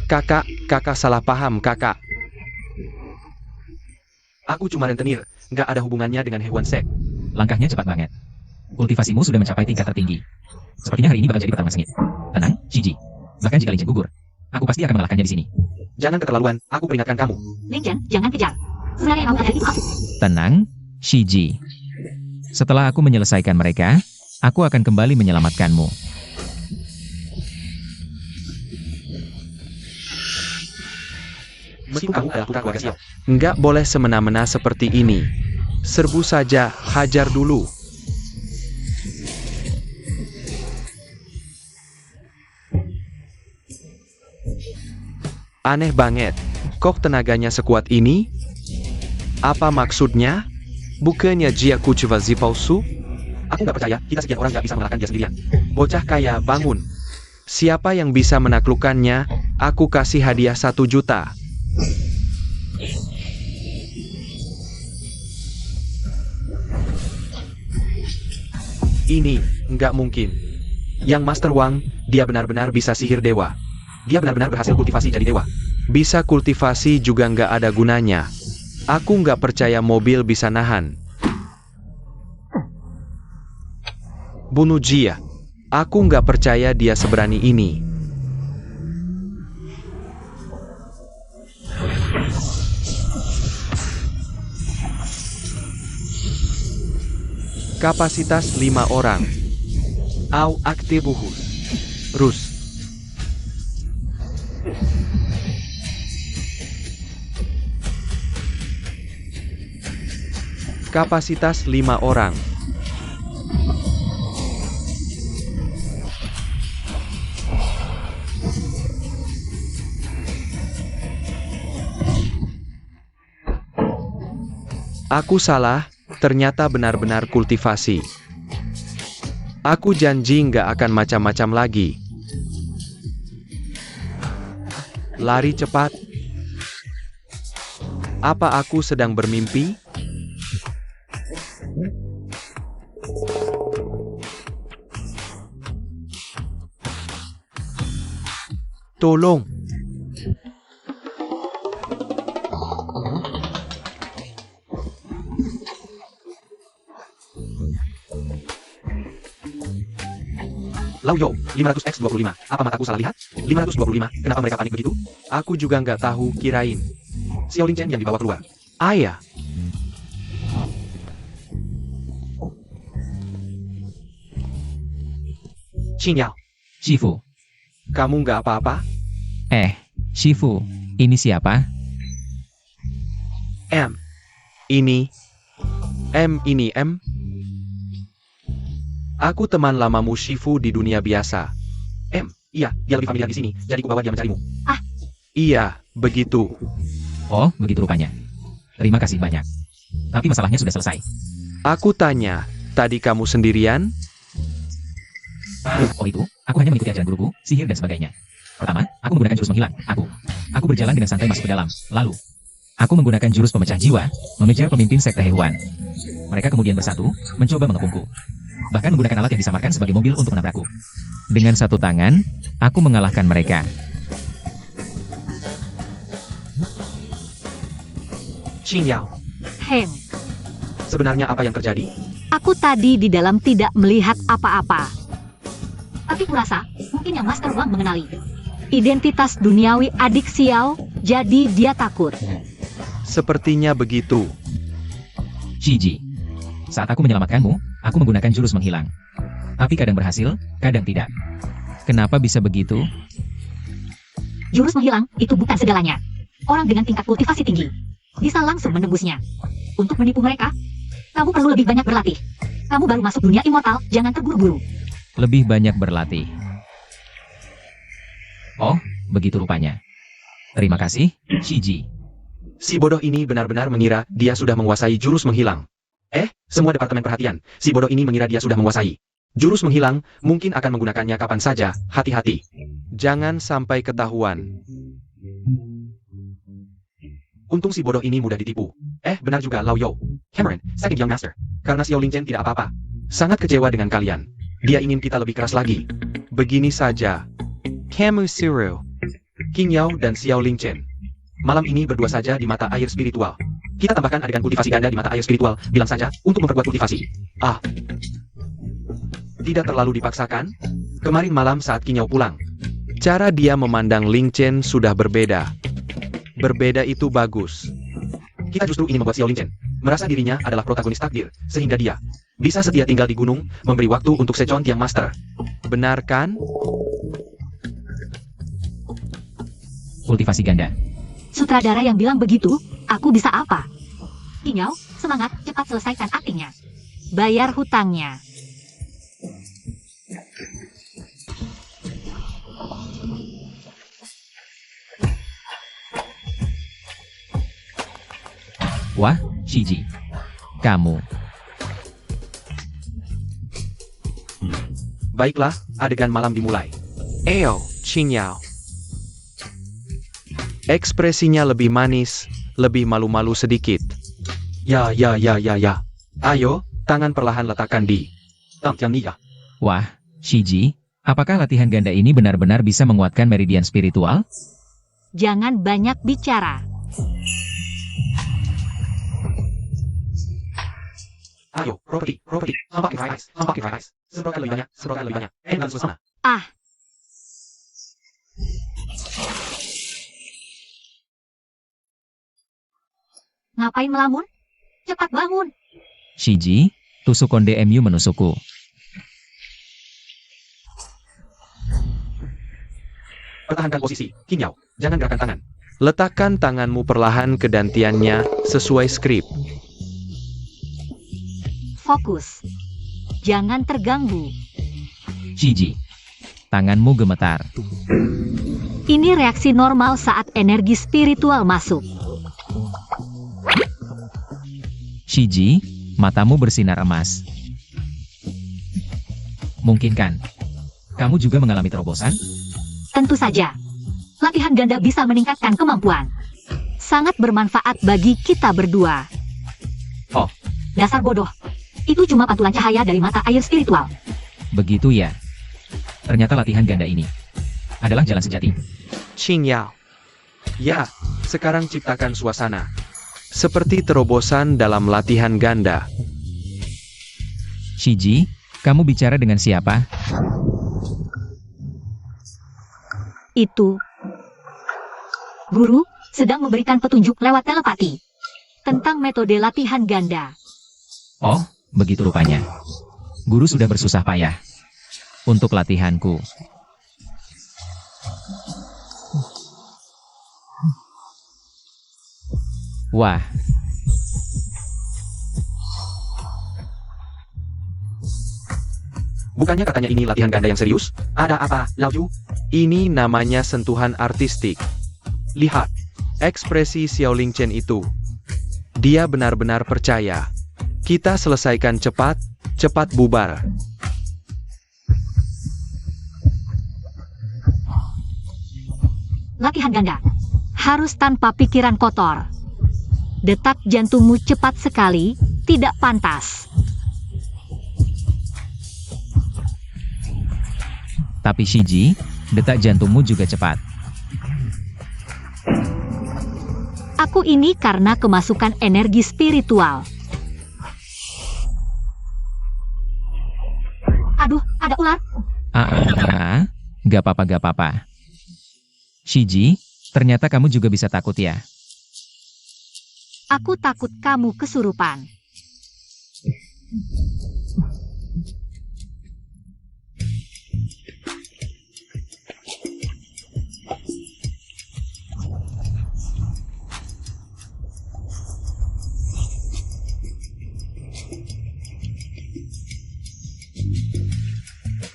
Kakak salah paham kakak. Aku cuma rentenir, nggak ada hubungannya dengan hewan sek. Langkahnya cepat banget. Kultivasimu sudah mencapai tingkat tertinggi. Sepertinya hari ini bakal jadi pertarungan sengit. Tenang, Shiji. Bahkan jika Lingchen gugur, aku pasti akan mengalahkannya di sini. Jangan keterlaluan, aku peringatkan kamu. Lingchen, jangan kejar. Sebenarnya kamu ada itu aku. Tenang, Shiji. Setelah aku menyelesaikan mereka, aku akan kembali menyelamatkanmu. Meskipun kamu adalah putra keluarga Xiao, nggak boleh semena-mena seperti ini. Serbu saja, hajar dulu. Aneh banget, kok tenaganya sekuat ini? Apa maksudnya? Bukannya dia kuciva zipausu? Aku nggak percaya, kita sekian orang nggak bisa mengalahkan dia sendirian. Bocah kaya, bangun. Siapa yang bisa menaklukkannya, aku kasih hadiah 1 juta. Ini, nggak mungkin. Yang Master Wang, dia benar-benar bisa sihir dewa. Dia benar-benar berhasil kultivasi jadi dewa. Bisa kultivasi juga nggak ada gunanya. Aku nggak percaya mobil bisa nahan. Bunuh Jia. Aku nggak percaya dia seberani ini. Kapasitas 5 orang. Au aktibuhus. Rus. Kapasitas 5 orang. Aku salah, ternyata benar-benar kultivasi. Aku janji nggak akan macam-macam lagi. Lari cepat. Apa aku sedang bermimpi? Tolong. Lauyo, 500x25. Apa mataku salah lihat? 525. Kenapa mereka panik begitu? Aku juga nggak tahu, kirain. Xiao Lingchen yang dibawa keluar. Ayah. Qin Yao, Shifu. Kamu nggak apa-apa? Shifu, ini siapa? M. Ini. M ini M. Aku teman lamamu Shifu di dunia biasa. Iya, dia lebih familiar di sini, jadi kubawa dia mencarimu. Iya, begitu. Oh, begitu rupanya. Terima kasih banyak. Tapi masalahnya sudah selesai. Aku tanya, tadi kamu sendirian? Oh itu, aku hanya mengikuti ajaran guruku, sihir dan sebagainya. Pertama, aku menggunakan jurus menghilang, Aku berjalan dengan santai masuk ke dalam, lalu aku menggunakan jurus pemecah jiwa, mengejar pemimpin sekte hewan. Mereka kemudian bersatu, mencoba mengepungku. Bahkan menggunakan alat yang disamarkan sebagai mobil untuk menabrakku. Dengan satu tangan, aku mengalahkan mereka. Qin Yao, sebenarnya apa yang terjadi? Aku tadi di dalam tidak melihat apa-apa. Tapi kurasa, mungkin yang Master Wang mengenali identitas duniawi adik Xiao, jadi dia takut. Sepertinya begitu. Shiji. Saat aku menyelamatkanmu, aku menggunakan jurus menghilang. Tapi kadang berhasil, kadang tidak. Kenapa bisa begitu? Jurus menghilang itu bukan segalanya. Orang dengan tingkat kultivasi tinggi bisa langsung menembusnya. Untuk menipu mereka, kamu perlu lebih banyak berlatih. Kamu baru masuk dunia immortal, jangan terburu-buru. Lebih banyak berlatih. Oh, begitu rupanya. Terima kasih, Shiji. Si bodoh ini benar-benar mengira dia sudah menguasai jurus menghilang. Semua departemen perhatian, si bodoh ini mengira dia sudah menguasai jurus menghilang, mungkin akan menggunakannya kapan saja, hati-hati. Jangan sampai ketahuan. Untung si bodoh ini mudah ditipu. Benar juga Lauyo. Cameron, second young master. Karena Xiao Lingchen tidak apa-apa. Sangat kecewa dengan kalian. Dia ingin kita lebih keras lagi. Begini saja. Kamu suruh. Qin Yao dan Xiao Lingchen. Malam ini berdua saja di mata air spiritual. Kita tambahkan adegan kultivasi ganda di mata air spiritual, bilang saja, untuk memperkuat kultivasi. Tidak terlalu dipaksakan? Kemarin malam saat Qin Yao pulang. Cara dia memandang Ling Chen sudah berbeda. Berbeda itu bagus. Kita justru ingin membuat Xiao Lingchen merasa dirinya adalah protagonis takdir, sehingga dia bisa setia tinggal di gunung, memberi waktu untuk Sechon Tiang Master. Benar kan? Kultivasi ganda. Sutradara yang bilang begitu, aku bisa apa? Qin Yao, semangat, cepat selesaikan aktingnya. Bayar hutangnya. Wah, Shiji. Kamu. Baiklah, adegan malam dimulai. Qin Yao. Ekspresinya lebih manis, lebih malu-malu sedikit. Ya. Ayo, tangan perlahan letakkan di Tangtian Nia. Wah, Shiji. Apakah latihan ganda ini benar-benar bisa menguatkan meridian spiritual? Jangan banyak bicara. Ayo, properti, semakin fire ice. Semprotkan lebih banyak. Dan suasana. Ah, ngapain melamun? Cepat bangun. Shiji, tusuk konde MU menusukku. Pertahankan posisi, Kinyao. Jangan gerakan tangan. Letakkan tanganmu perlahan ke dantiannya sesuai skrip. Fokus. Jangan terganggu. Shiji, tanganmu gemetar. Ini reaksi normal saat energi spiritual masuk. Shiji, matamu bersinar emas. Mungkin kan? Kamu juga mengalami terobosan? Tentu saja. Latihan ganda bisa meningkatkan kemampuan. Sangat bermanfaat bagi kita berdua. Oh. Dasar bodoh. Itu cuma pantulan cahaya dari mata air spiritual. Begitu ya. Ternyata latihan ganda ini adalah jalan sejati. Qingyao. Ya, sekarang ciptakan suasana. Seperti terobosan dalam latihan ganda. Shiji, kamu bicara dengan siapa? Itu. Guru sedang memberikan petunjuk lewat telepati tentang metode latihan ganda. Oh, begitu rupanya. Guru sudah bersusah payah untuk latihanku. Wah, Bukannya katanya ini latihan ganda yang serius? Ada apa, Lao? Ini namanya sentuhan artistik. Lihat. Ekspresi Xiaoling Chen itu. Dia benar-benar percaya. Kita selesaikan cepat bubar. Latihan ganda harus tanpa pikiran kotor. Detak jantungmu cepat sekali, tidak pantas. tapi Shiji, detak jantungmu juga cepat. Aku ini karena kemasukan energi spiritual. Aduh, ada ular. Gak apa-apa. Shiji, ternyata kamu juga bisa takut ya. Aku takut kamu kesurupan.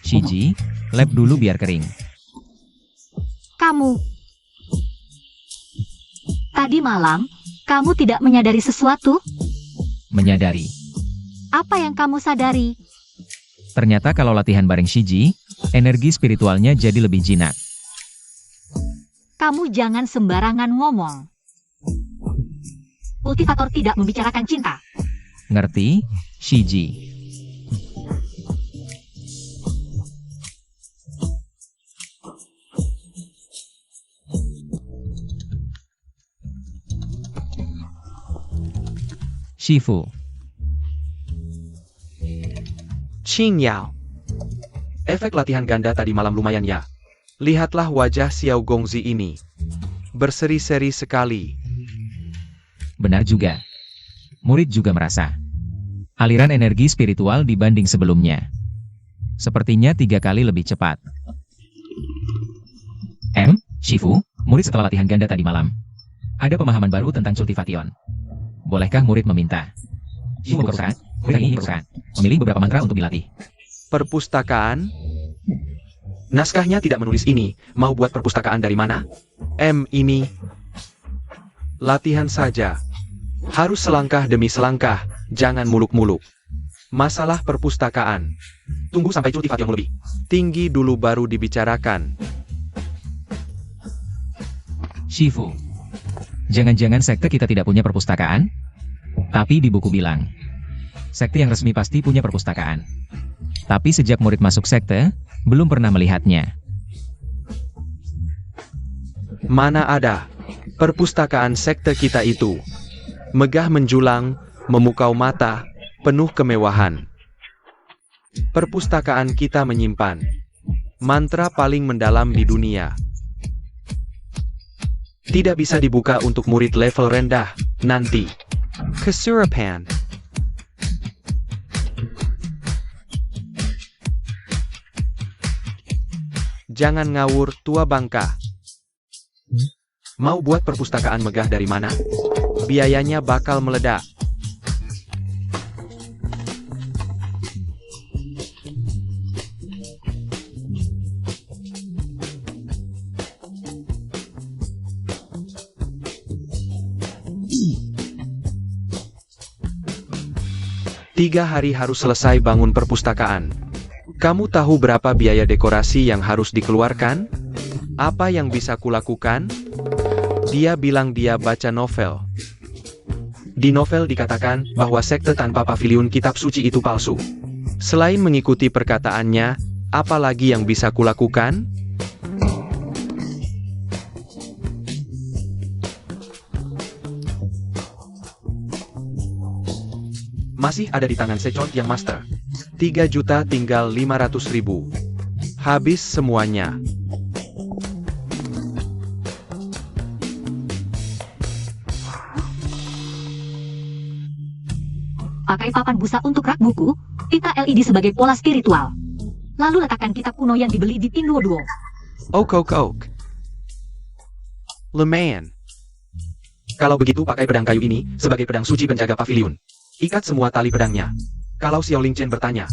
Shiji, lap dulu biar kering. Kamu. Tadi malam, kamu tidak menyadari sesuatu? Menyadari. Apa yang kamu sadari? Ternyata kalau latihan bareng Shiji, energi spiritualnya jadi lebih jinak. Kamu jangan sembarangan ngomong. Kultivator tidak membicarakan cinta. Ngerti, Shiji? Shifu. Qingyao. Efek latihan ganda tadi malam lumayan ya. Lihatlah wajah Xiao Gongzi ini. Berseri-seri sekali. Benar juga. Murid juga merasa. Aliran energi spiritual dibanding sebelumnya. Sepertinya 3 kali lebih cepat. Shifu, murid setelah latihan ganda tadi malam. Ada pemahaman baru tentang cultivation. Bolehkah murid meminta? Shifu berusaha, murid ini berusaha memilih beberapa mantra untuk dilatih. Perpustakaan? Naskahnya tidak menulis ini. Mau buat perpustakaan dari mana? Ini. Latihan saja. Harus selangkah demi selangkah, jangan muluk-muluk. Masalah perpustakaan. Tunggu sampai cultivation lebih. Tinggi dulu baru dibicarakan. Shifu. Jangan-jangan sekte kita tidak punya perpustakaan? Tapi di buku bilang, sekte yang resmi pasti punya perpustakaan. Tapi sejak murid masuk sekte, belum pernah melihatnya. Mana ada? Perpustakaan sekte kita itu. Megah menjulang, memukau mata, penuh kemewahan. Perpustakaan kita menyimpan mantra paling mendalam di dunia. Tidak bisa dibuka untuk murid level rendah nanti. Kesurapan. Jangan ngawur, tua bangka. Mau buat perpustakaan megah dari mana? Biayanya bakal meledak. Tiga hari harus selesai bangun perpustakaan. Kamu tahu berapa biaya dekorasi yang harus dikeluarkan? Apa yang bisa kulakukan? Dia bilang dia baca novel. Di novel dikatakan bahwa sekte tanpa paviliun kitab suci itu palsu. Selain mengikuti perkataannya, apa lagi yang bisa kulakukan? Masih ada di tangan Sechon yang master. 3 juta tinggal 500.000. Habis semuanya. Pakai papan busa untuk rak buku, pita LED sebagai pola spiritual. Lalu letakkan kitab kuno yang dibeli di Pinduoduo. Ok. Lumayan. Kalau begitu pakai pedang kayu ini sebagai pedang suci penjaga paviliun. Ikat semua tali pedangnya. Kalau Xiaoling Chen bertanya,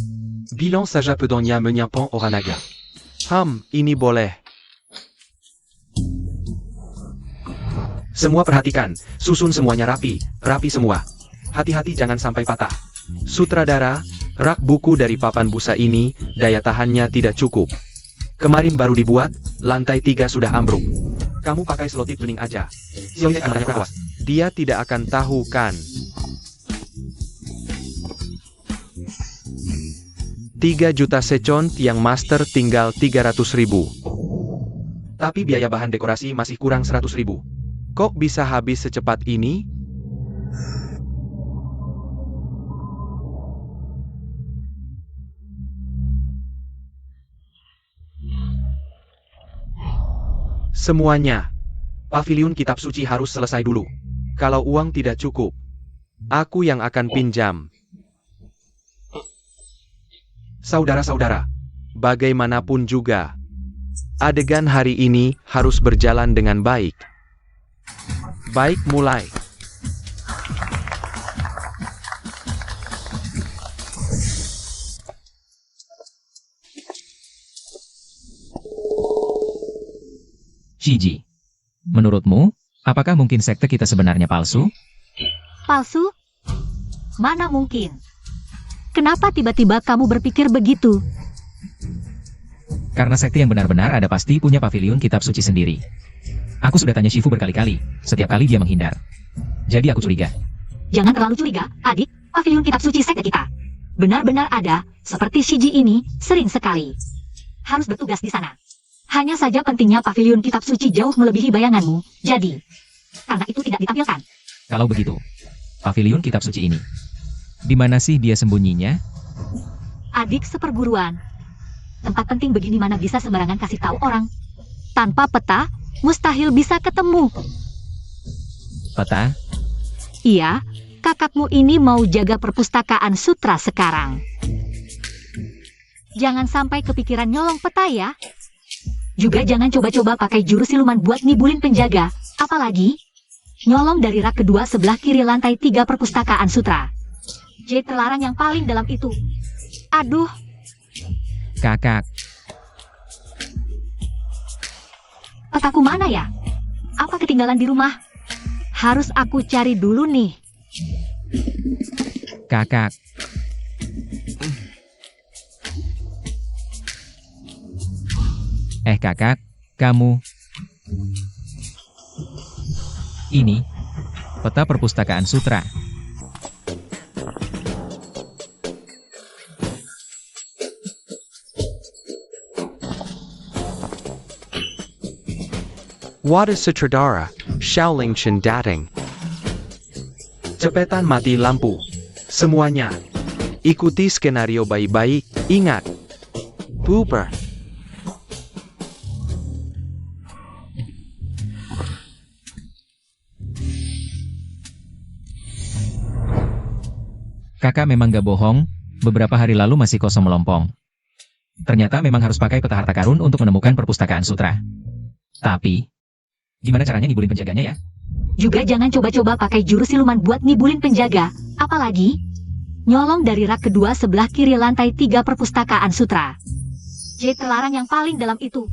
bilang saja pedangnya menyampang Oranaga. Ini boleh. Semua perhatikan, susun semuanya rapi semua. Hati-hati jangan sampai patah. Sutradara, rak buku dari papan busa ini, daya tahannya tidak cukup. Kemarin baru dibuat, lantai 3 sudah ambruk. Kamu pakai selotip bening aja. Xiaoling akan tanya awas. Dia tidak akan tahu kan. 3 juta Sechon yang master tinggal 300.000. Tapi biaya bahan dekorasi masih kurang 100.000. Kok bisa habis secepat ini? Semuanya. Paviliun kitab suci harus selesai dulu. Kalau uang tidak cukup, aku yang akan pinjam. Saudara-saudara, bagaimanapun juga, adegan hari ini harus berjalan dengan baik. Baik, mulai. Shiji, menurutmu, apakah mungkin sekte kita sebenarnya palsu? Palsu? Mana mungkin? Kenapa tiba-tiba kamu berpikir begitu? Karena sekte yang benar-benar ada pasti punya paviliun kitab suci sendiri. Aku sudah tanya Shifu berkali-kali, setiap kali dia menghindar. Jadi aku curiga. Jangan terlalu curiga, adik. Paviliun kitab suci sekte kita benar-benar ada, seperti Shiji ini, sering sekali. Harus bertugas di sana. Hanya saja pentingnya paviliun kitab suci jauh melebihi bayanganmu, jadi karena itu tidak ditampilkan. Kalau begitu, paviliun kitab suci ini, di mana sih dia sembunyinya? Adik seperguruan. Tempat penting begini mana bisa sembarangan kasih tahu orang. Tanpa peta, mustahil bisa ketemu. Peta? Iya, kakakmu ini mau jaga perpustakaan sutra sekarang. Jangan sampai kepikiran nyolong peta ya. Juga jangan coba-coba pakai jurus siluman buat ngibulin penjaga. Apalagi, nyolong dari rak kedua sebelah kiri lantai 3 perpustakaan sutra. J terlarang yang paling dalam itu. Aduh. Kakak. Petaku mana ya? Apa ketinggalan di rumah? Harus aku cari dulu nih. Kakak. Kakak, kamu. Ini peta perpustakaan sutra. What is Sutradara, Shaoling Chen dating? Cepetan mati lampu. Semuanya. Ikuti skenario baik-baik, ingat. Pooper. Kakak memang gak bohong, beberapa hari lalu masih kosong melompong. Ternyata memang harus pakai peta harta karun untuk menemukan perpustakaan sutra. Tapi, gimana caranya ngibulin penjaganya ya? Juga jangan coba-coba pakai jurus siluman buat ngibulin penjaga. Apalagi, nyolong dari rak kedua sebelah kiri lantai 3 perpustakaan sutra. Jade terlarang yang paling dalam itu.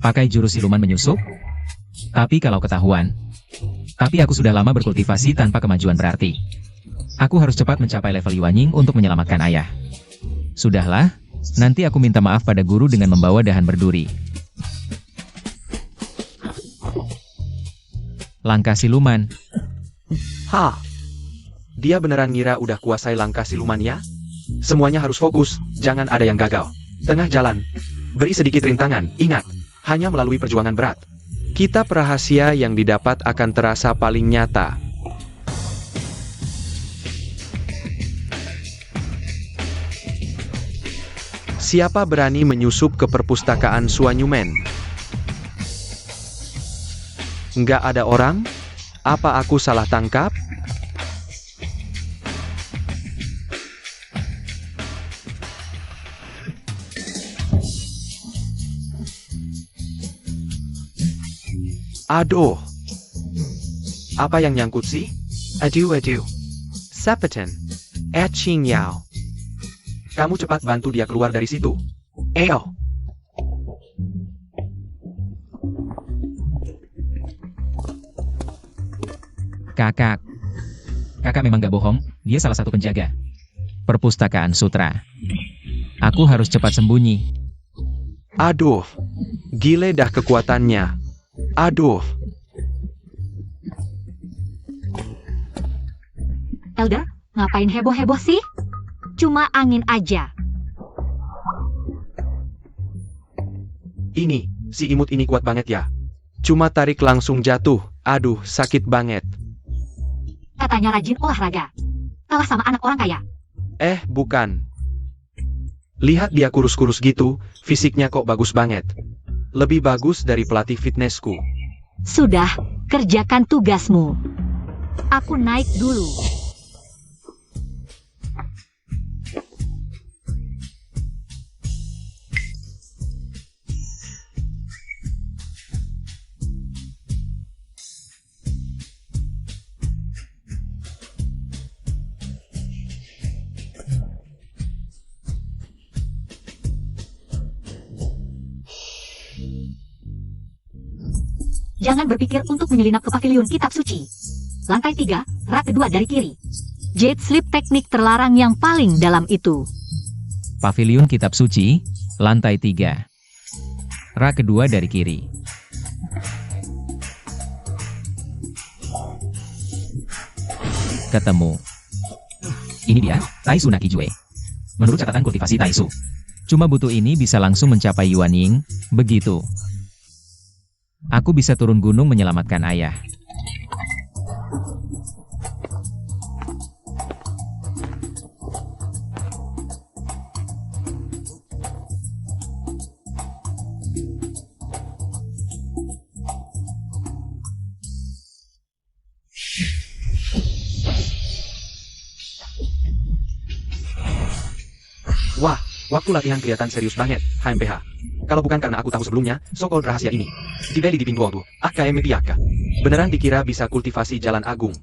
Pakai jurus siluman menyusup? Tapi kalau ketahuan. Tapi aku sudah lama berkultivasi tanpa kemajuan berarti. Aku harus cepat mencapai level Yuanying untuk menyelamatkan ayah. Sudahlah, nanti aku minta maaf pada guru dengan membawa dahan berduri. Langkah siluman. Ha. Dia beneran ngira udah kuasai langkah silumannya? Semuanya harus fokus, jangan ada yang gagal. Tengah jalan, beri sedikit rintangan, ingat, hanya melalui perjuangan berat. Kitab rahasia yang didapat akan terasa paling nyata. Siapa berani menyusup ke perpustakaan Suanyumen? Nggak ada orang? Apa aku salah tangkap? Aduh. Apa yang nyangkut sih? Aduh. Sepeten. Ching Yao. Kamu cepat bantu dia keluar dari situ. Ayo. Kakak memang gak bohong, dia salah satu penjaga perpustakaan sutra. Aku harus cepat sembunyi. Aduh. Gile dah kekuatannya. Aduh. Elder, ngapain heboh-heboh sih? Cuma angin aja. Ini, si imut ini kuat banget ya. Cuma tarik langsung jatuh. Aduh, sakit banget. Katanya rajin olahraga. Kalah sama anak orang kaya. Bukan. Lihat dia kurus-kurus gitu, fisiknya kok bagus banget. Lebih bagus dari pelatih fitnessku. Sudah, kerjakan tugasmu. Aku naik dulu. Jangan berpikir untuk menyelinap ke pavilion kitab suci. Lantai 3, rak kedua dari kiri. Jade Sleep teknik terlarang yang paling dalam itu. Pavilion kitab suci, lantai 3. Rak kedua dari kiri. Ketemu. Ini dia, Taisu Nakijue. Menurut catatan kultivasi Taisu. Cuma butuh ini bisa langsung mencapai Yuanying, begitu. Aku bisa turun gunung menyelamatkan ayah. Wah, waktu latihan kelihatan serius banget, HMPH. Kalau bukan karena aku tahu sebelumnya, so-called rahasia ini. Dibeli di pintu AKM Piaka. Beneran dikira bisa kultivasi jalan agung.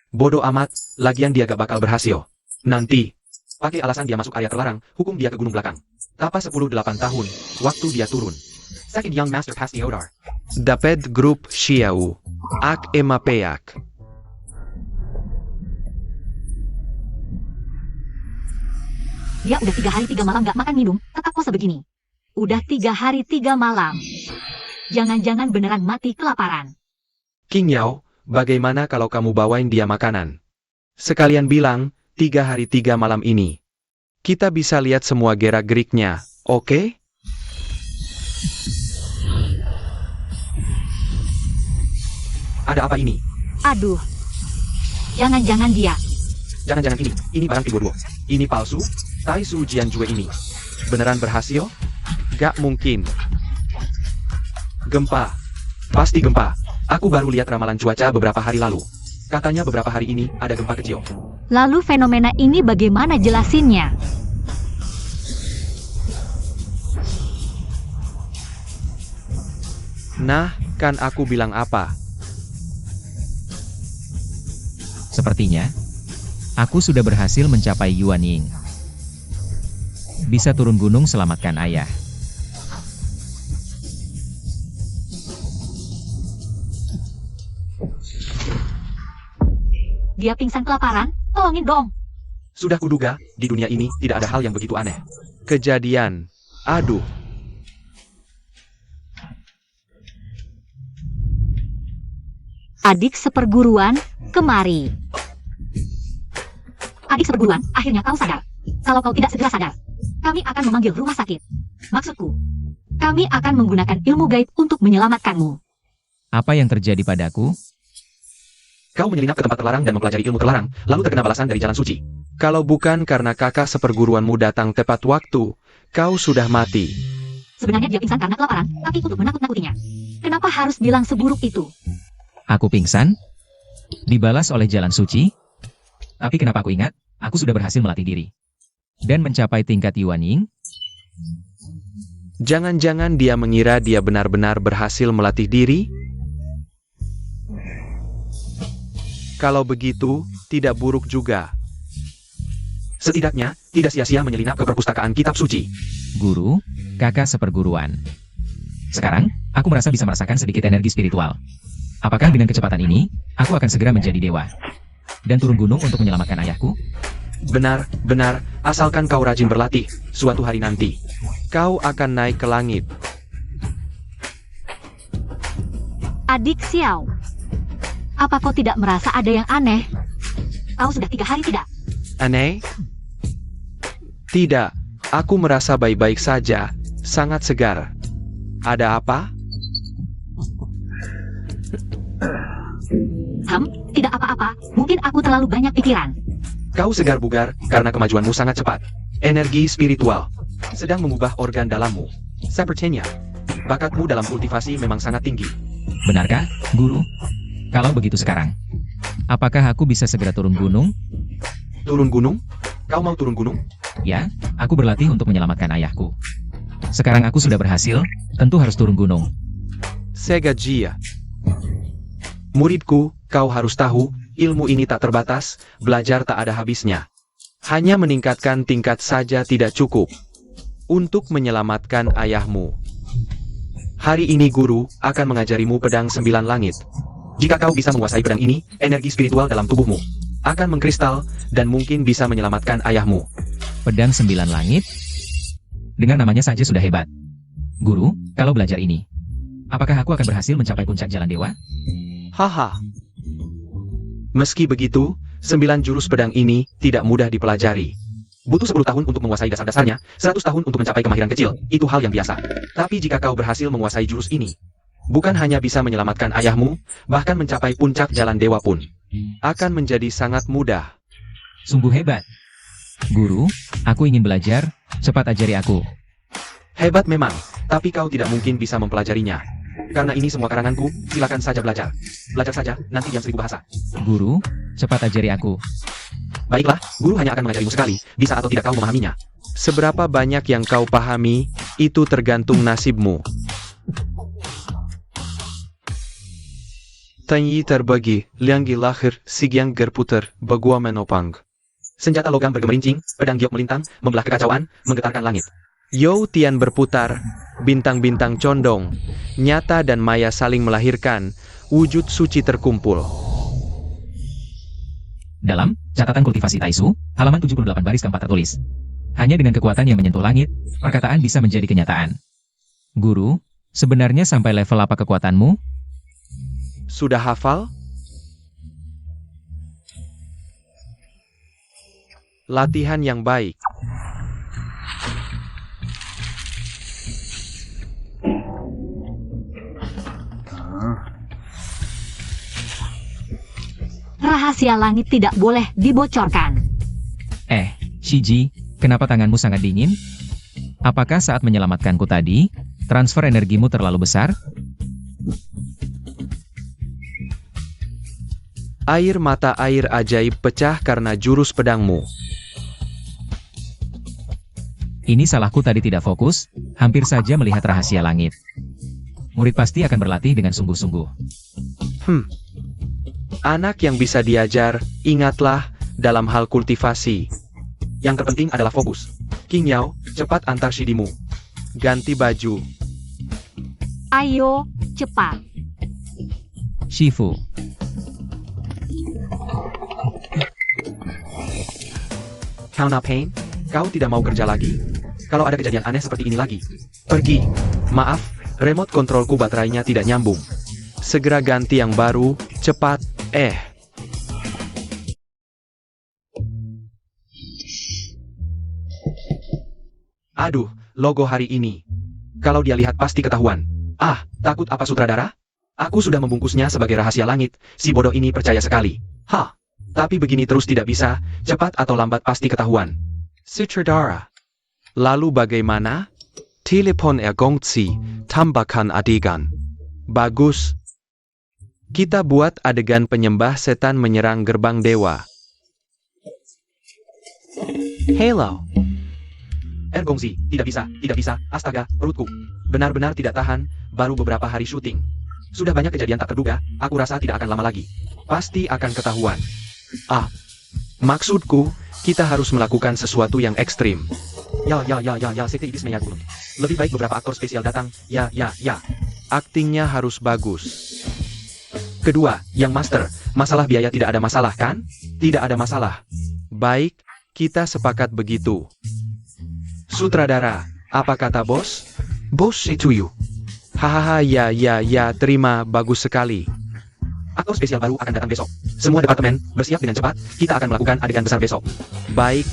Bodoh amat, lagian dia gak bakal berhasil. Nanti, pakai alasan dia masuk area terlarang, hukum dia ke gunung belakang. Tapa 10-8 tahun, waktu dia turun. Second young master past Theodar. Dapat grup Xiao. Ak emapeak. Dia udah 3 hari 3 malam gak makan minum, tetap pose begini. Udah 3 hari 3 malam. Jangan-jangan beneran mati kelaparan. King Yao, bagaimana kalau kamu bawain dia makanan? Sekalian bilang, 3 hari 3 malam ini. Kita bisa lihat semua gerak-geriknya, oke? Ada apa ini? Aduh. Jangan-jangan dia. Jangan-jangan ini barang Figur Duo. Ini palsu? Taisu ujian Jue ini beneran berhasil? Gak mungkin. Gempa. Pasti gempa. Aku baru lihat ramalan cuaca beberapa hari lalu. Katanya beberapa hari ini ada gempa kecil. Lalu fenomena ini bagaimana jelasinnya? Nah, kan aku bilang apa? Sepertinya, aku sudah berhasil mencapai Yuanying. Bisa turun gunung selamatkan ayah. Dia pingsan kelaparan? Tolongin dong. Sudah kuduga, di dunia ini tidak ada hal yang begitu aneh. Kejadian. Aduh. Adik seperguruan, kemari. Adik seperguruan, akhirnya kau sadar. Kalau kau tidak segera sadar, kami akan memanggil rumah sakit. Maksudku, kami akan menggunakan ilmu gaib untuk menyelamatkanmu. Apa yang terjadi padaku? Kau menyelinap ke tempat terlarang dan mempelajari ilmu terlarang, lalu terkena balasan dari jalan suci. Kalau bukan karena kakak seperguruanmu datang tepat waktu, kau sudah mati. Sebenarnya dia pingsan karena kelaparan, tapi untuk menakut-nakutinya. Kenapa harus bilang seburuk itu? Aku pingsan? Dibalas oleh jalan suci? Tapi kenapa aku ingat? Aku sudah berhasil melatih diri. Dan mencapai tingkat Yuanying? Jangan-jangan dia mengira dia benar-benar berhasil melatih diri? Kalau begitu, tidak buruk juga. Setidaknya, tidak sia-sia menyelinap ke perpustakaan kitab suci. Guru, kakak seperguruan. Sekarang, aku merasa bisa merasakan sedikit energi spiritual. Apakah dengan kecepatan ini, aku akan segera menjadi dewa? Dan turun gunung untuk menyelamatkan ayahku? Benar, benar, asalkan kau rajin berlatih, suatu hari nanti. Kau akan naik ke langit. Adik Xiao, apa kau tidak merasa ada yang aneh? Kau sudah 3 hari tidak? Aneh? Tidak, aku merasa baik-baik saja, sangat segar. Ada apa? Tidak apa-apa, mungkin aku terlalu banyak pikiran. Kau segar bugar karena kemajuanmu sangat cepat. Energi spiritual sedang mengubah organ dalammu. Sepertinya, bakatmu dalam kultivasi memang sangat tinggi. Benarkah, Guru? Kalau begitu sekarang, apakah aku bisa segera turun gunung? Turun gunung? Kau mau turun gunung? Ya, aku berlatih untuk menyelamatkan ayahku. Sekarang aku sudah berhasil, tentu harus turun gunung. Sega Jia. Muridku, kau harus tahu, ilmu ini tak terbatas, belajar tak ada habisnya. Hanya meningkatkan tingkat saja tidak cukup. Untuk menyelamatkan ayahmu. Hari ini guru akan mengajarimu pedang 9 langit. Jika kau bisa menguasai pedang ini, energi spiritual dalam tubuhmu akan mengkristal dan mungkin bisa menyelamatkan ayahmu. Pedang 9 langit? Dengan namanya saja sudah hebat. Guru, kalau belajar ini, apakah aku akan berhasil mencapai puncak jalan dewa? Haha. Meski begitu, 9 jurus pedang ini tidak mudah dipelajari. Butuh 10 tahun untuk menguasai dasar-dasarnya, 100 tahun untuk mencapai kemahiran kecil, itu hal yang biasa. Tapi jika kau berhasil menguasai jurus ini, bukan hanya bisa menyelamatkan ayahmu, bahkan mencapai puncak jalan dewa pun Akan menjadi sangat mudah. Sungguh hebat. Guru, aku ingin belajar, cepat ajari aku. Hebat memang, tapi kau tidak mungkin bisa mempelajarinya. Karena ini semua karanganku, silakan saja belajar. Belajar saja, nanti diam 1000 bahasa. Guru, cepat ajari aku. Baiklah, guru hanya akan mengajarimu sekali, bisa atau tidak kau memahaminya. Seberapa banyak yang kau pahami, itu tergantung nasibmu. Tanyi terbagi, lianggi lahir, sigyang gerputer, bagua menopang. Senjata logam bergemerincing, pedang giok melintang, membelah kekacauan, menggetarkan langit. Yo Tian berputar, bintang-bintang condong, nyata dan maya saling melahirkan, wujud suci terkumpul. Dalam catatan kultivasi Taisu, halaman 78 baris keempat tertulis. Hanya dengan kekuatan yang menyentuh langit, perkataan bisa menjadi kenyataan. Guru, sebenarnya sampai level apa kekuatanmu? Sudah hafal? Latihan yang baik. Rahasia langit tidak boleh dibocorkan. Shiji, kenapa tanganmu sangat dingin? Apakah saat menyelamatkanku tadi, transfer energimu terlalu besar? Air mata air ajaib pecah karena jurus pedangmu. Ini salahku tadi tidak fokus, hampir saja melihat rahasia langit. Murid pasti akan berlatih dengan sungguh-sungguh. Anak yang bisa diajar, ingatlah, dalam hal kultivasi. Yang terpenting adalah fokus. King Yao, cepat antar Shidimu. Ganti baju. Ayo, cepat. Shifu, Kauna Pain, kau tidak mau kerja lagi? Kalau ada kejadian aneh seperti ini lagi, pergi. Maaf, remote kontrolku baterainya tidak nyambung. Segera ganti yang baru, cepat. Aduh, logo hari ini. Kalau dia lihat pasti ketahuan. Ah, takut apa sutradara? Aku sudah membungkusnya sebagai rahasia langit, si bodoh ini percaya sekali. Hah, tapi begini terus tidak bisa, cepat atau lambat pasti ketahuan. Sutradara. Lalu bagaimana? Telepon Gongzi, tambahkan adegan. Bagus. Kita buat adegan penyembah setan menyerang gerbang dewa. Hello. Gongzi, tidak bisa, astaga, perutku. Benar-benar tidak tahan, baru beberapa hari syuting. Sudah banyak kejadian tak terduga, aku rasa tidak akan lama lagi. Pasti akan ketahuan. Maksudku, kita harus melakukan sesuatu yang ekstrim. Ya, sekte iblis menyatu. Lebih baik beberapa aktor spesial datang, ya. Aktingnya harus bagus. Kedua, yang master, masalah biaya tidak ada masalah kan? Tidak ada masalah. Baik, kita sepakat begitu. Sutradara, apa kata bos? Bos setuju. Hahaha, ya, terima, bagus sekali. Aktor spesial baru akan datang besok. Semua departemen, bersiap dengan cepat, kita akan melakukan adegan besar besok. Baik,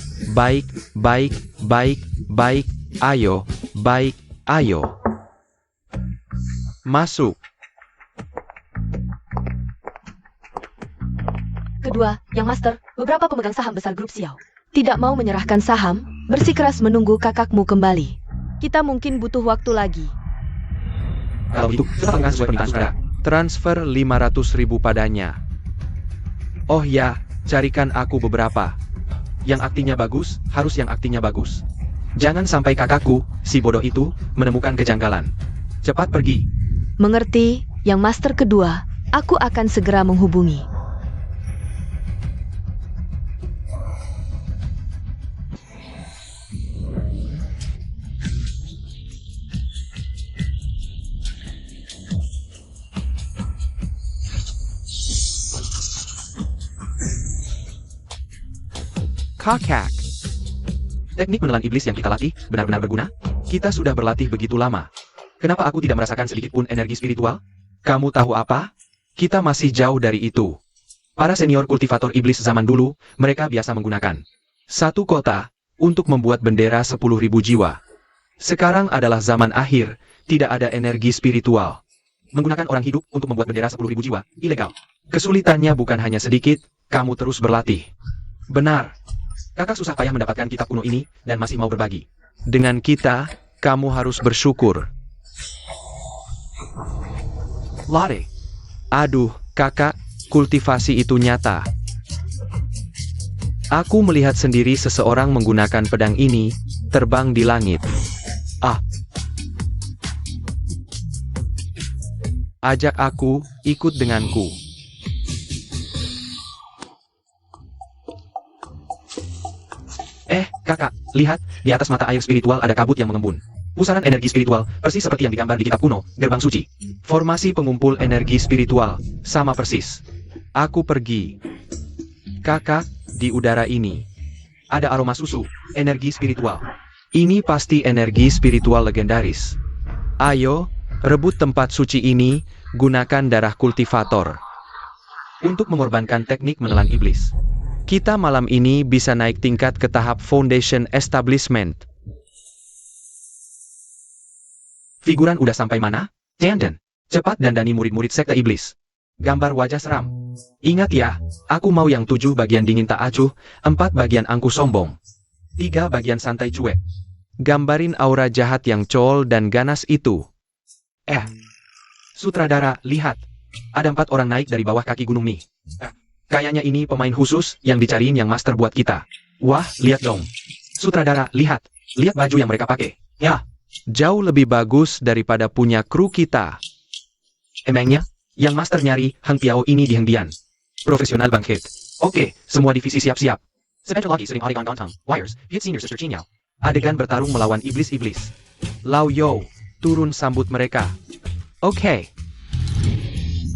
ayo. Masuk. Kedua, yang master, beberapa pemegang saham besar grup Xiao tidak mau menyerahkan saham, bersikeras menunggu kakakmu kembali. Kita mungkin butuh waktu lagi. Kalau begitu, kita lakukan sesuai permintaan saudara. Transfer 500.000 padanya. Oh ya, carikan aku beberapa. Yang aktingnya bagus, harus yang aktingnya bagus. Jangan sampai kakakku, si bodoh itu, menemukan kejanggalan. Cepat pergi. Mengerti, yang master kedua, aku akan segera menghubungi. Kakak. Teknik menelan iblis yang kita latih, benar-benar berguna? Kita sudah berlatih begitu lama. Kenapa aku tidak merasakan sedikit pun energi spiritual? Kamu tahu apa? Kita masih jauh dari itu. Para senior kultivator iblis zaman dulu, mereka biasa menggunakan satu kota untuk membuat bendera 10.000 jiwa. Sekarang adalah zaman akhir, tidak ada energi spiritual. menggunakan orang hidup untuk membuat bendera 10.000 jiwa, ilegal. Kesulitannya bukan hanya sedikit, kamu terus berlatih. Benar. Kakak susah payah mendapatkan kitab kuno ini, dan masih mau berbagi. Dengan kita, kamu harus bersyukur. Lare. Aduh, kakak, kultivasi itu nyata. Aku melihat sendiri seseorang menggunakan pedang ini, terbang di langit. Ajak aku, ikut denganku. Kakak, lihat, di atas mata air spiritual ada kabut yang mengembun. Pusaran energi spiritual, persis seperti yang digambar di kitab kuno, gerbang suci. Formasi pengumpul energi spiritual, sama persis. Aku pergi. Kakak, di udara ini Ada aroma susu, energi spiritual. ini pasti energi spiritual legendaris. Ayo, rebut tempat suci ini, gunakan darah kultivator. Untuk mengorbankan teknik menelan iblis. Kita malam ini bisa naik tingkat ke tahap Foundation Establishment. Figuran udah sampai mana? Tianden, cepat dandani murid-murid sekte iblis. Gambar wajah seram. Ingat ya, aku mau yang 7 bagian dingin tak acuh, 4 bagian angku sombong. 3 bagian santai cuek. Gambarin aura jahat yang col dan ganas itu. Sutradara, lihat. Ada 4 orang naik dari bawah kaki gunung nih. Kayaknya ini pemain khusus yang dicariin yang master buat kita. Wah, lihat dong. Sutradara, lihat. Lihat baju yang mereka pakai. Ya, Jauh lebih bagus daripada punya kru kita. emangnya? Yang master nyari Hang Piao ini di Hengdian. Profesional bangkit. Oke, semua divisi siap-siap. Sebentar lagi sering Oregon Downtown, Wires, Hit Senior Sister Chinyao. Adegan bertarung melawan iblis-iblis. Lao Yo, turun sambut mereka. Oke.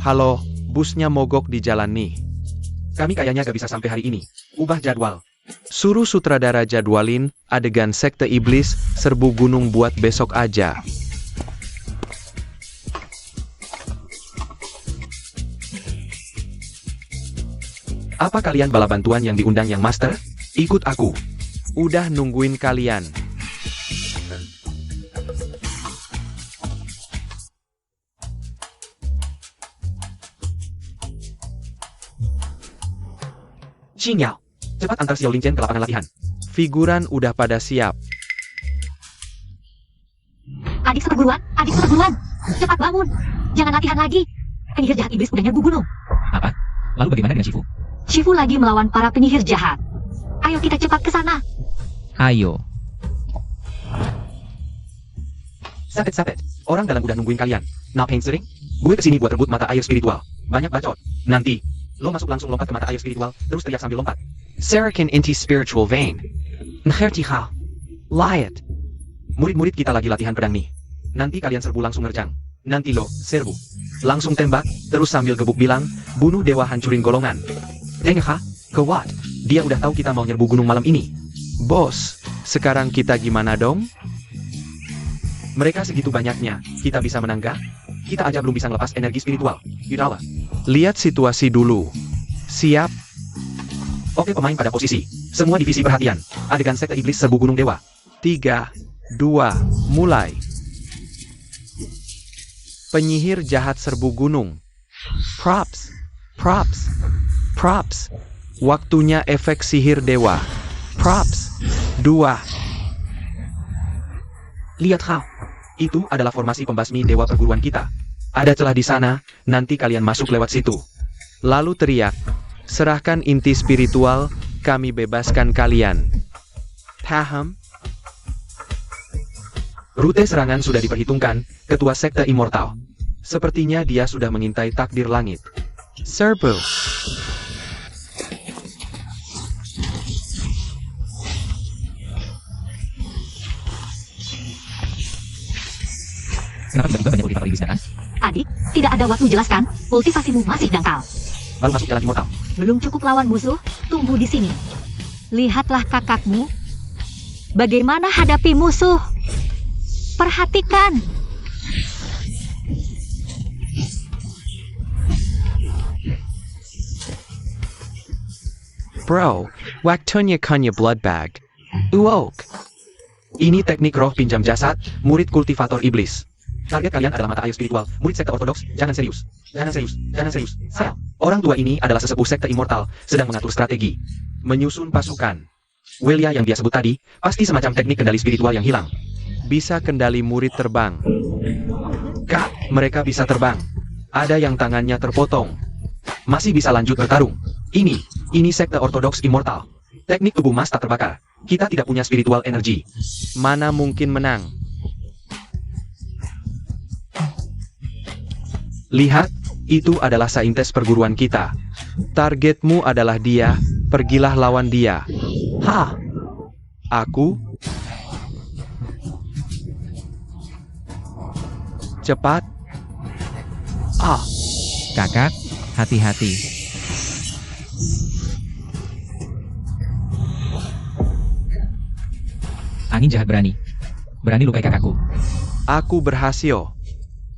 Halo, busnya mogok di jalan nih. Kami kayaknya gak bisa sampai hari ini. Ubah jadwal. Suruh sutradara jadwalin adegan sekte iblis serbu gunung buat besok aja. Apa kalian bala bantuan yang diundang yang master? Ikut aku. Udah nungguin kalian. Chinyao. Cepat antar Xiao Lingchen ke lapangan latihan. Figuran udah pada siap. Adik seperguruan, cepat bangun. Jangan latihan lagi. Penyihir jahat iblis udah nyerbu gunung. Apa? Lalu bagaimana dengan Shifu? Shifu lagi melawan para penyihir jahat. Ayo kita cepat ke sana. Ayo. Sapet. Orang dalam udah nungguin kalian. Ngapain sering? Gue kesini buat rebut mata air spiritual. Banyak bacot. Nanti, lo masuk langsung lompat ke mata air spiritual, terus teriak sambil lompat. Sarakin inti spiritual vein. Ngerti hal. Liat. Murid-murid kita lagi latihan pedang nih. Nanti kalian serbu langsung ngerjang. Nanti lo, serbu. Langsung tembak, terus sambil gebuk bilang, bunuh dewa hancurin golongan. Dengar, kewat. Dia udah tahu kita mau nyerbu gunung malam ini. Bos, sekarang kita gimana dong? Mereka segitu banyaknya, kita bisa menang gak? Kita aja belum bisa ngelepas energi spiritual. Yudahlah. Lihat situasi dulu. Siap? Oke, pemain pada posisi. Semua divisi perhatian. Adegan sekte iblis serbu gunung dewa. 3, 2, mulai. Penyihir jahat serbu gunung. Props. Waktunya efek sihir dewa. Props. 2. Lihat hal. Itu adalah formasi pembasmi dewa perguruan kita. Ada celah di sana, nanti kalian masuk lewat situ. Lalu teriak. Serahkan inti spiritual, kami bebaskan kalian. Paham? Rute serangan sudah diperhitungkan, ketua sekte immortal. Sepertinya dia sudah mengintai takdir langit. Serbu. Kenapa tiba-tiba banyak ultifator iblis datang? Adik, tidak ada waktu jelaskan. Kultivasimu masih dangkal. Baru masuk jalan immortal. Belum cukup lawan musuh, tunggu di sini. Lihatlah kakakmu. Bagaimana hadapi musuh? Perhatikan. Bro, waktunya kanya blood bag. Uok. Ini teknik roh pinjam jasad, murid kultivator iblis. Target kalian adalah mata air spiritual, murid sekte ortodoks, jangan serius. Sel. Orang tua ini adalah sesepuh sekte immortal, sedang mengatur strategi. Menyusun pasukan. Welia yang dia sebut tadi, pasti semacam teknik kendali spiritual yang hilang. Bisa kendali murid terbang. Kak, mereka bisa terbang. Ada yang tangannya terpotong. Masih bisa lanjut bertarung. Ini sekte ortodoks immortal. Teknik tubuh mas tak terbakar. Kita tidak punya spiritual energy. Mana mungkin menang? Lihat, itu adalah saintes perguruan kita. Targetmu adalah dia, pergilah lawan dia. Hah? Aku? Cepat. Kakak, hati-hati. Angin jahat berani. Berani lukai kakakku. Aku berhasil.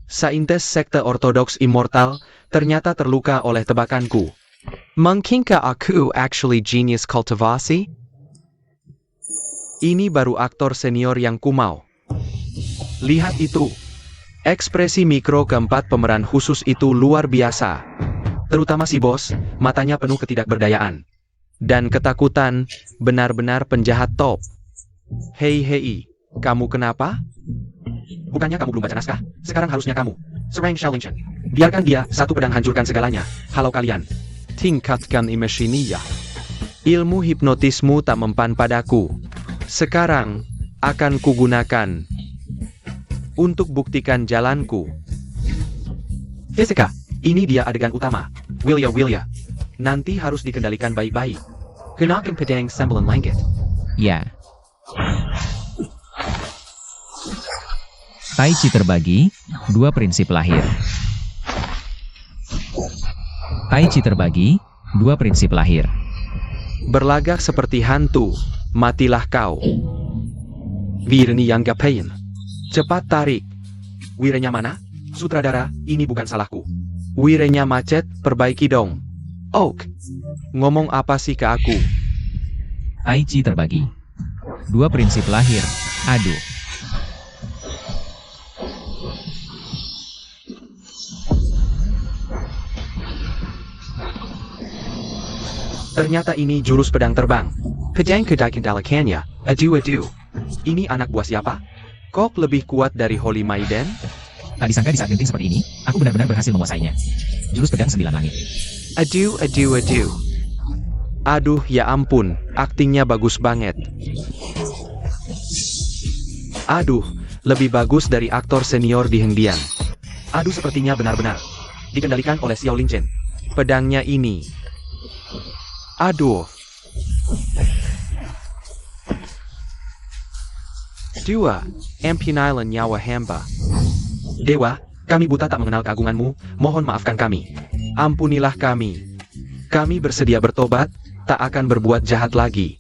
Saintes sekte ortodoks immortal ternyata terluka oleh tebakanku. Mungkinkah aku actually genius kultivasi? Ini baru aktor senior yang kumau. Lihat itu. Ekspresi mikro keempat pemeran khusus itu luar biasa. Terutama si bos, matanya penuh ketidakberdayaan. Dan ketakutan, benar-benar penjahat top. Hei, kamu kenapa? Bukannya kamu belum baca naskah? Sekarang harusnya kamu. Serang Xiaolingchen. Biarkan dia satu pedang hancurkan segalanya. Halo kalian. Tingkatkan imajinasi. Ilmu hipnotismu tak mempan padaku. Sekarang, akan kugunakan untuk buktikan jalanku. Fisika, ini dia adegan utama. Wilya. Nanti harus dikendalikan baik-baik. Kenakan pedang sembilan langit. Ya. Tai Chi terbagi, dua prinsip lahir. Tai Chi terbagi, dua prinsip lahir. Berlagak seperti hantu, matilah kau. Wirni yang gapain. Cepat tarik. Wirenya mana? Sutradara, ini bukan salahku. Wirenya macet, perbaiki dong. Oak. Ngomong apa sih ke aku? Tai Chi terbagi. Dua prinsip lahir. Aduh. Ternyata ini jurus pedang terbang. Pedang kedai-kendalikannya. Aduh. Ini anak buah siapa? Kok lebih kuat dari Holy Maiden? Tak disangka di saat genting seperti ini, aku benar-benar berhasil menguasainya. Jurus pedang 9 langit. Aduh. Aduh, ya ampun, aktingnya bagus banget. Aduh, lebih bagus dari aktor senior di Hengdian. Aduh, sepertinya benar-benar dikendalikan oleh Xiaolingchen. Pedangnya ini. Aduh. Dua, empinailan nyawa hamba. Dewa, kami buta tak mengenal keagunganmu, mohon maafkan kami. Ampunilah kami. Kami bersedia bertobat, tak akan berbuat jahat lagi.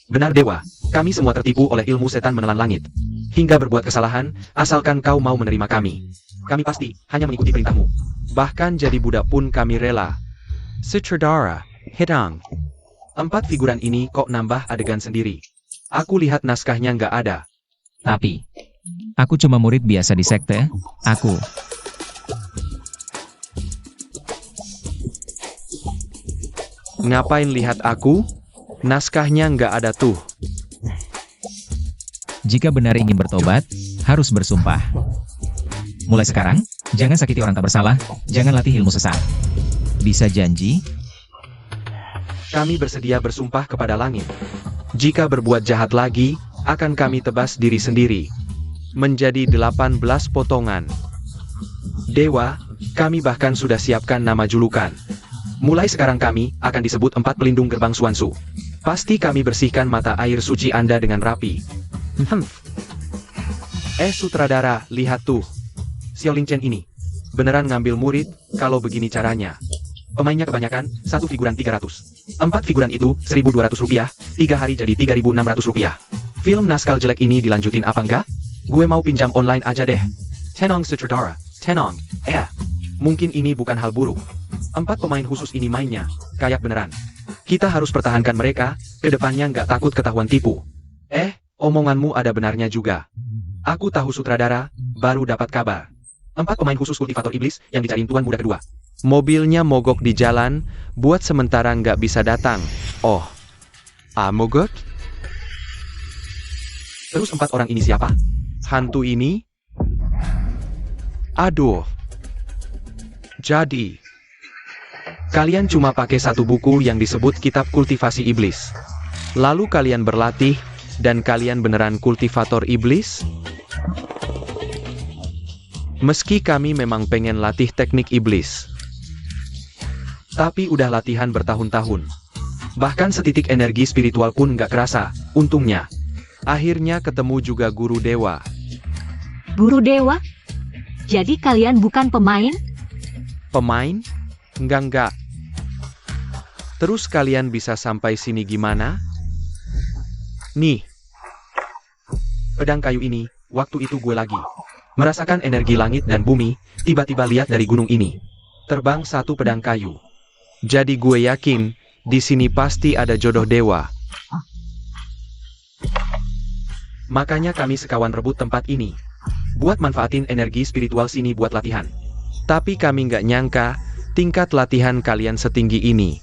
Benar Dewa, kami semua tertipu oleh ilmu setan menelan langit. Hingga berbuat kesalahan, asalkan kau mau menerima kami. Kami pasti hanya mengikuti perintahmu. Bahkan jadi budak pun kami rela. Sutradara, Hidang. 4 figuran ini kok nambah adegan sendiri. Aku lihat naskahnya nggak ada. Tapi, aku cuma murid biasa di sekte. Aku. Ngapain lihat aku? Naskahnya nggak ada tuh. Jika benar ingin bertobat, harus bersumpah. Mulai sekarang, jangan sakiti orang tak bersalah, jangan latih ilmu sesat. Bisa janji? Kami bersedia bersumpah kepada langit. Jika berbuat jahat lagi, akan kami tebas diri sendiri. Menjadi 18 potongan. Dewa, kami bahkan sudah siapkan nama julukan. Mulai sekarang kami akan disebut 4 pelindung gerbang Suansu. Pasti kami bersihkan mata air suci Anda dengan rapi. Sutradara, lihat tuh. Xiaolingchen ini beneran ngambil murid kalau begini caranya. Pemainnya kebanyakan, 1 figuran 300. 4 figuran itu 1.200 rupiah, 3 hari jadi 3.600 rupiah. Film naskah jelek ini dilanjutin apa enggak? Gue mau pinjam online aja deh. Tenang Sutradara, tenang. Mungkin ini bukan hal buruk. 4 pemain khusus ini mainnya, kayak beneran. Kita harus pertahankan mereka, kedepannya nggak takut ketahuan tipu. Omonganmu ada benarnya juga. Aku tahu sutradara, baru dapat kabar. 4 pemain khusus kultivator iblis yang dicariin tuan muda kedua. Mobilnya mogok di jalan, buat sementara nggak bisa datang. Oh. Mogok? Terus 4 orang ini siapa? Hantu ini? Aduh. Jadi, kalian cuma pakai satu buku yang disebut Kitab Kultivasi Iblis. Lalu kalian berlatih, dan kalian beneran kultivator iblis? Meski kami memang pengen latih teknik iblis. Tapi udah latihan bertahun-tahun. Bahkan setitik energi spiritual pun nggak kerasa, untungnya. Akhirnya ketemu juga guru dewa. Guru dewa? Jadi kalian bukan pemain? Pemain? Enggak. Terus kalian bisa sampai sini gimana? Nih. Pedang kayu ini, waktu itu gue lagi merasakan energi langit dan bumi, tiba-tiba lihat dari gunung ini. Terbang 1 pedang kayu. Jadi gue yakin, di sini pasti ada jodoh dewa. Makanya kami sekawan rebut tempat ini. Buat manfaatin energi spiritual sini buat latihan. Tapi kami nggak nyangka, tingkat latihan kalian setinggi ini.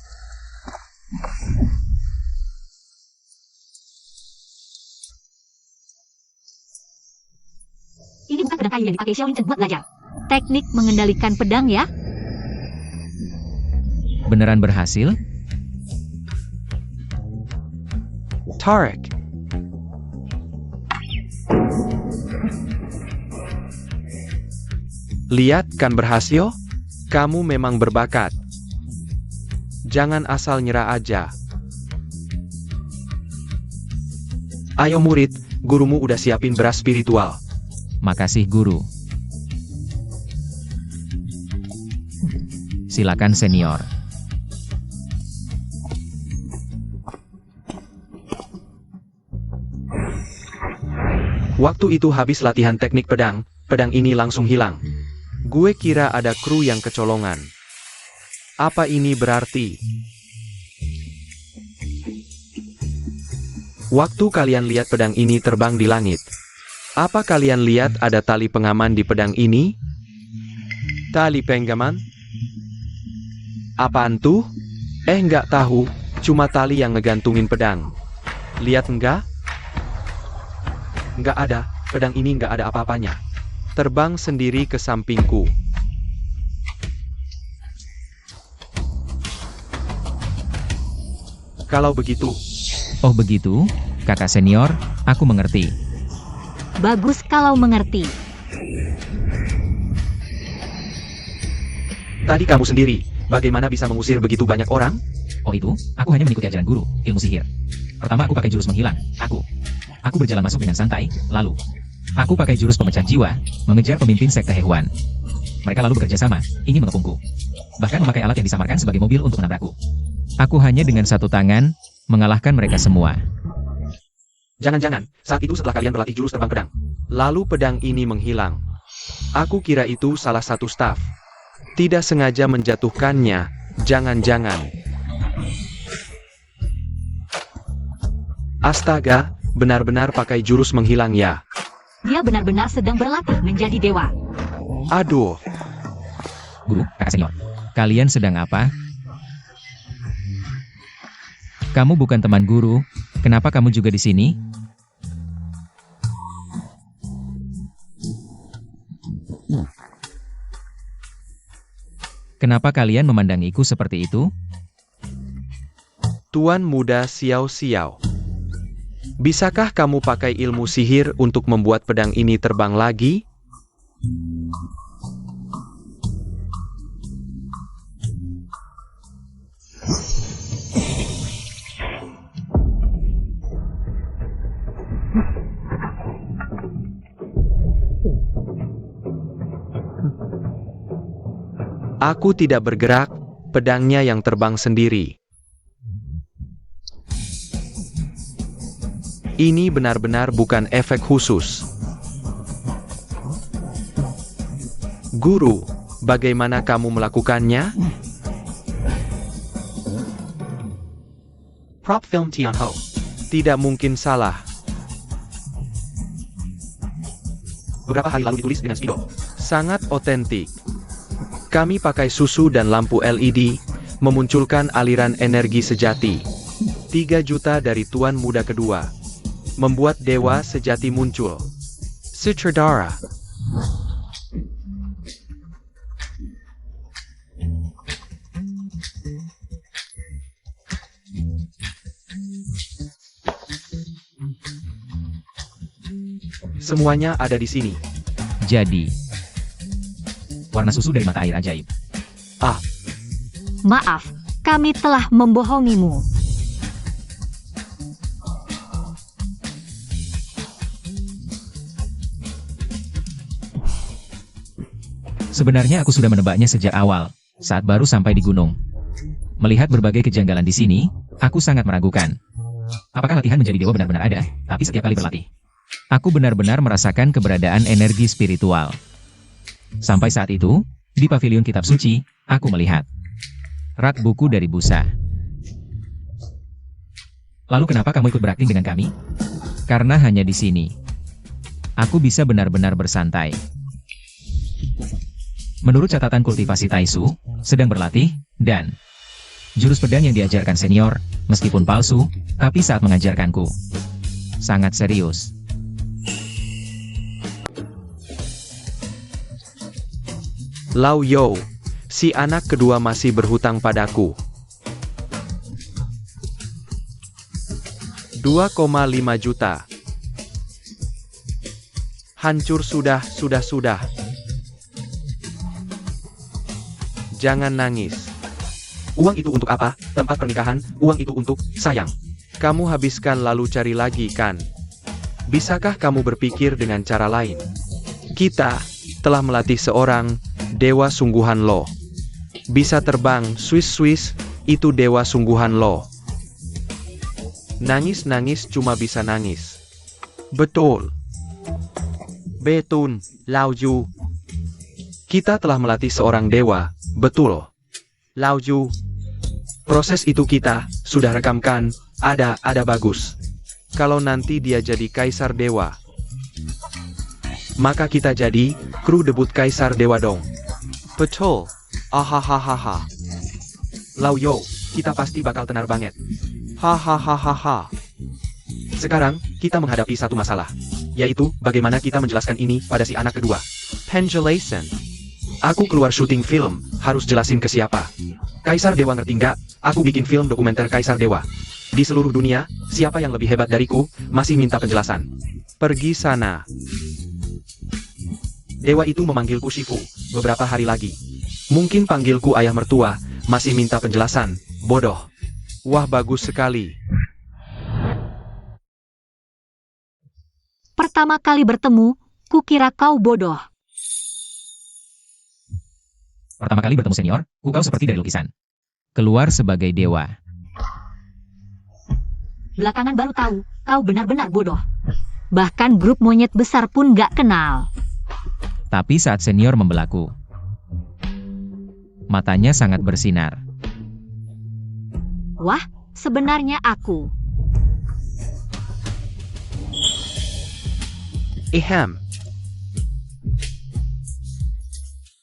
kayu yang dipakai Xiao Lin Chen buat belajar. Teknik mengendalikan pedang ya. Beneran berhasil? Tarik. Lihat kan berhasil? Kamu memang berbakat. Jangan asal nyerah aja. Ayo murid, gurumu udah siapin beras spiritual. Makasih guru. Silakan senior. Waktu itu habis latihan teknik pedang, pedang ini langsung hilang. Gue kira ada kru yang kecolongan. Apa ini berarti? Waktu kalian lihat pedang ini terbang di langit, apa kalian lihat ada tali pengaman di pedang ini? Tali pengaman? Apaan tuh? Nggak tahu, cuma tali yang ngegantungin pedang. Lihat nggak? Nggak ada, pedang ini nggak ada apa-apanya. Terbang sendiri ke sampingku. Kalau begitu, Oh begitu, kakak senior, aku mengerti. Bagus kalau mengerti. tadi kamu sendiri, bagaimana bisa mengusir begitu banyak orang? Oh itu, aku hanya mengikuti ajaran guru, ilmu sihir. Pertama aku pakai jurus menghilang, Aku berjalan masuk dengan santai, lalu aku pakai jurus pemecah jiwa, mengejar pemimpin sekte hewan. Mereka lalu bekerja sama, ingin mengepungku. Bahkan memakai alat yang disamarkan sebagai mobil untuk menabrakku. Aku hanya dengan satu tangan, mengalahkan mereka semua. Jangan-jangan, saat itu setelah kalian berlatih jurus terbang pedang, lalu pedang ini menghilang. Aku kira itu salah satu staf. Tidak sengaja menjatuhkannya, jangan-jangan. Astaga, benar-benar pakai jurus menghilang ya. Dia benar-benar sedang berlatih menjadi dewa. Aduh, Guru, kakak senior, kalian sedang apa? Kamu bukan teman guru, kenapa kamu juga di sini? Kenapa kalian memandangiku seperti itu? Tuan Muda Xiao Xiao. Bisakah kamu pakai ilmu sihir untuk membuat pedang ini terbang lagi? Aku tidak bergerak, pedangnya yang terbang sendiri. Ini benar-benar bukan efek khusus. Guru, bagaimana kamu melakukannya? Prop film Tianho. Tidak mungkin salah. Beberapa hari lalu ditulis dengan spidol. Sangat otentik. Kami pakai susu dan lampu LED, memunculkan aliran energi sejati. 3 juta dari Tuan Muda kedua. Membuat dewa sejati muncul. Sutradara. Semuanya ada di sini. Jadi, warna susu dari mata air ajaib. Maaf, kami telah membohongimu. Sebenarnya aku sudah menebaknya sejak awal, saat baru sampai di gunung. Melihat berbagai kejanggalan di sini, aku sangat meragukan. Apakah latihan menjadi dewa benar-benar ada, tapi setiap kali berlatih, aku benar-benar merasakan keberadaan energi spiritual. Sampai saat itu, di pavilion kitab suci, aku melihat rak buku dari busa. Lalu kenapa kamu ikut berakting dengan kami? Karena hanya di sini, aku bisa benar-benar bersantai. Menurut catatan kultivasi Taisu, sedang berlatih, dan jurus pedang yang diajarkan senior, meskipun palsu, tapi saat mengajarkanku, sangat serius. Lao Yo, si anak kedua masih berhutang padaku. 2,5 juta. Hancur sudah. Jangan nangis. Uang itu untuk apa? Tempat pernikahan, uang itu untuk, sayang. Kamu habiskan lalu cari lagi kan? Bisakah kamu berpikir dengan cara lain? Kita telah melatih seorang dewa sungguhan lo. Bisa terbang Swiss, itu dewa sungguhan lo. Nangis cuma bisa nangis. Betul. Betun, Lao Yu. Kita telah melatih seorang dewa, betul. Lao Yu. Proses itu kita sudah rekamkan, ada bagus. Kalau nanti dia jadi kaisar dewa, maka kita jadi kru debut kaisar dewa dong. Betul. Ahahaha. Lao Yo, kita pasti bakal tenar banget. Hahaha. Sekarang, kita menghadapi satu masalah. Yaitu, bagaimana kita menjelaskan ini pada si anak kedua. Penjelasan. Aku keluar syuting film, harus jelasin ke siapa. Kaisar Dewa ngerti nggak? Aku bikin film dokumenter Kaisar Dewa. Di seluruh dunia, siapa yang lebih hebat dariku, masih minta penjelasan. Pergi sana. Dewa itu memanggilku Shifu, beberapa hari lagi. Mungkin panggilku ayah mertua, masih minta penjelasan, bodoh. Wah, bagus sekali. Pertama kali bertemu, kukira kau bodoh. Pertama kali bertemu senior, kau seperti dari lukisan. Keluar sebagai dewa. Belakangan baru tahu, kau benar-benar bodoh. Bahkan grup monyet besar pun gak kenal. Tapi saat senior membelaku, matanya sangat bersinar. Wah, sebenarnya aku.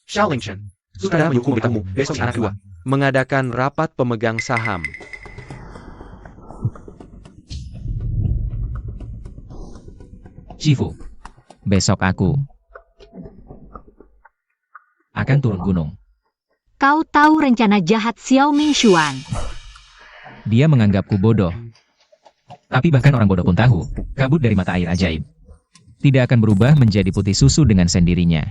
Xiaolingchen, sutradara menyukum beritamu, besok si anak kedua. Mengadakan rapat pemegang saham. Shifu, besok aku akan turun gunung. Kau tahu rencana jahat Xiao Mingshuan. Dia menganggapku bodoh. Tapi bahkan orang bodoh pun tahu, kabut dari mata air ajaib tidak akan berubah menjadi putih susu dengan sendirinya.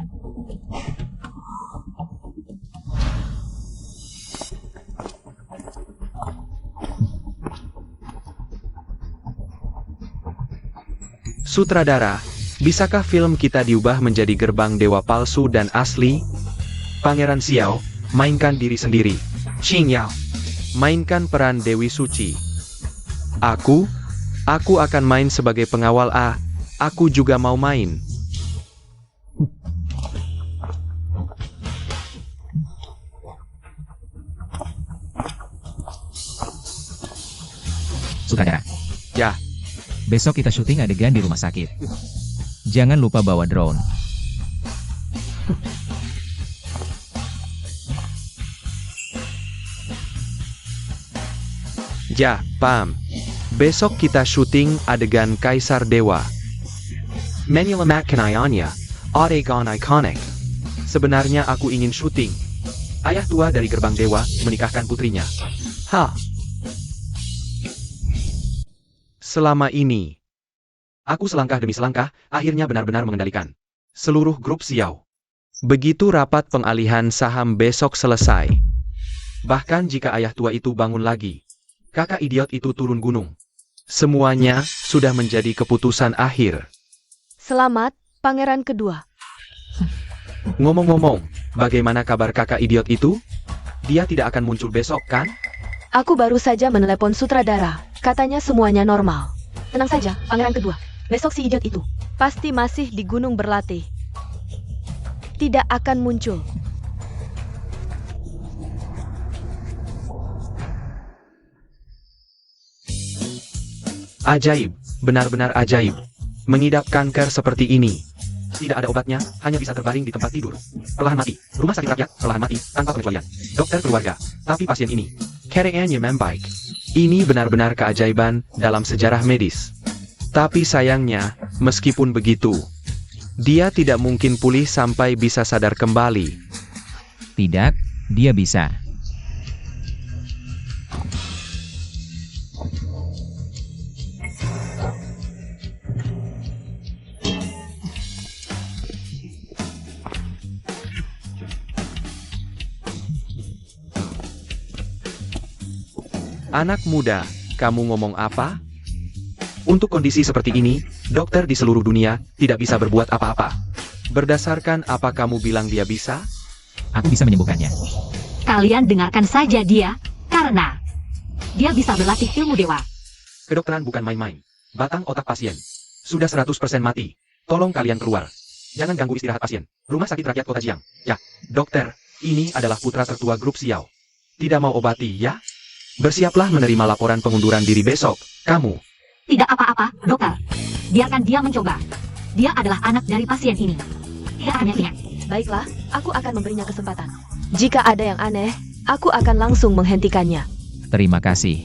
Sutradara, bisakah film kita diubah menjadi gerbang dewa palsu dan asli? Pangeran Xiao, mainkan diri sendiri. Qing Yao, Mainkan peran Dewi Suci. Aku akan main sebagai pengawal. Aku juga mau main. Sutradara, Ya, besok kita syuting adegan di rumah sakit. Jangan lupa bawa drone. ya, paham. Besok kita syuting adegan Kaisar Dewa. Menulamat Kanayanya, Adegan Iconic. Sebenarnya aku ingin syuting. Ayah tua dari gerbang dewa menikahkan putrinya. Selama ini, Aku selangkah demi selangkah, akhirnya benar-benar mengendalikan seluruh grup Xiao. begitu rapat pengalihan saham besok selesai, Bahkan jika ayah tua itu bangun lagi, kakak idiot itu turun gunung. semuanya sudah menjadi keputusan akhir. Selamat, pangeran kedua. Ngomong-ngomong, bagaimana kabar kakak idiot itu? Dia tidak akan muncul besok, kan? Aku baru saja menelepon sutradara. Katanya semuanya normal. Tenang saja, pangeran kedua. Besok si idiot itu pasti masih di gunung berlatih. Tidak akan muncul. Ajaib, benar-benar ajaib. Mengidap kanker seperti ini. Tidak ada obatnya, hanya bisa terbaring di tempat tidur. Perlahan mati. Rumah sakit rakyat, perlahan mati, tanpa pengecualian. Dokter keluarga. Tapi pasien ini, keadaannya membaik. Ini benar-benar keajaiban dalam sejarah medis. Tapi sayangnya, meskipun begitu, dia tidak mungkin pulih sampai bisa sadar kembali. Tidak, dia bisa. Anak muda, kamu ngomong apa? Untuk kondisi seperti ini, dokter di seluruh dunia tidak bisa berbuat apa-apa. Berdasarkan apa kamu bilang dia bisa? Aku bisa menyembuhkannya. Kalian dengarkan saja dia, karena dia bisa berlatih ilmu dewa. Kedokteran bukan main-main. Batang otak pasien sudah 100% mati. Tolong kalian keluar. Jangan ganggu istirahat pasien. Rumah sakit rakyat Kota Jiang. Ya, dokter, ini adalah putra tertua grup Xiao. Tidak mau obati, ya? Bersiaplah menerima laporan pengunduran diri besok. Kamu. Tidak apa-apa, dokter. Biarkan dia mencoba. Dia adalah anak dari pasien ini. Tidak akan yakin. Baiklah, aku akan memberinya kesempatan. Jika ada yang aneh, aku akan langsung menghentikannya. Terima kasih.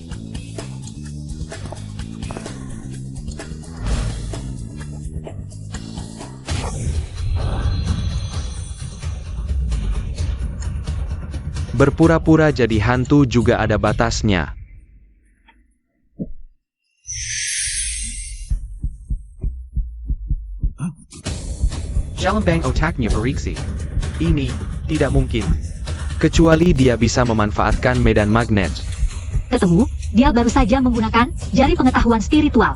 Berpura-pura jadi hantu juga ada batasnya. Jalembang otaknya beriksi. Ini tidak mungkin. Kecuali dia bisa memanfaatkan medan magnet. Ketemu, dia baru saja menggunakan jari pengetahuan spiritual.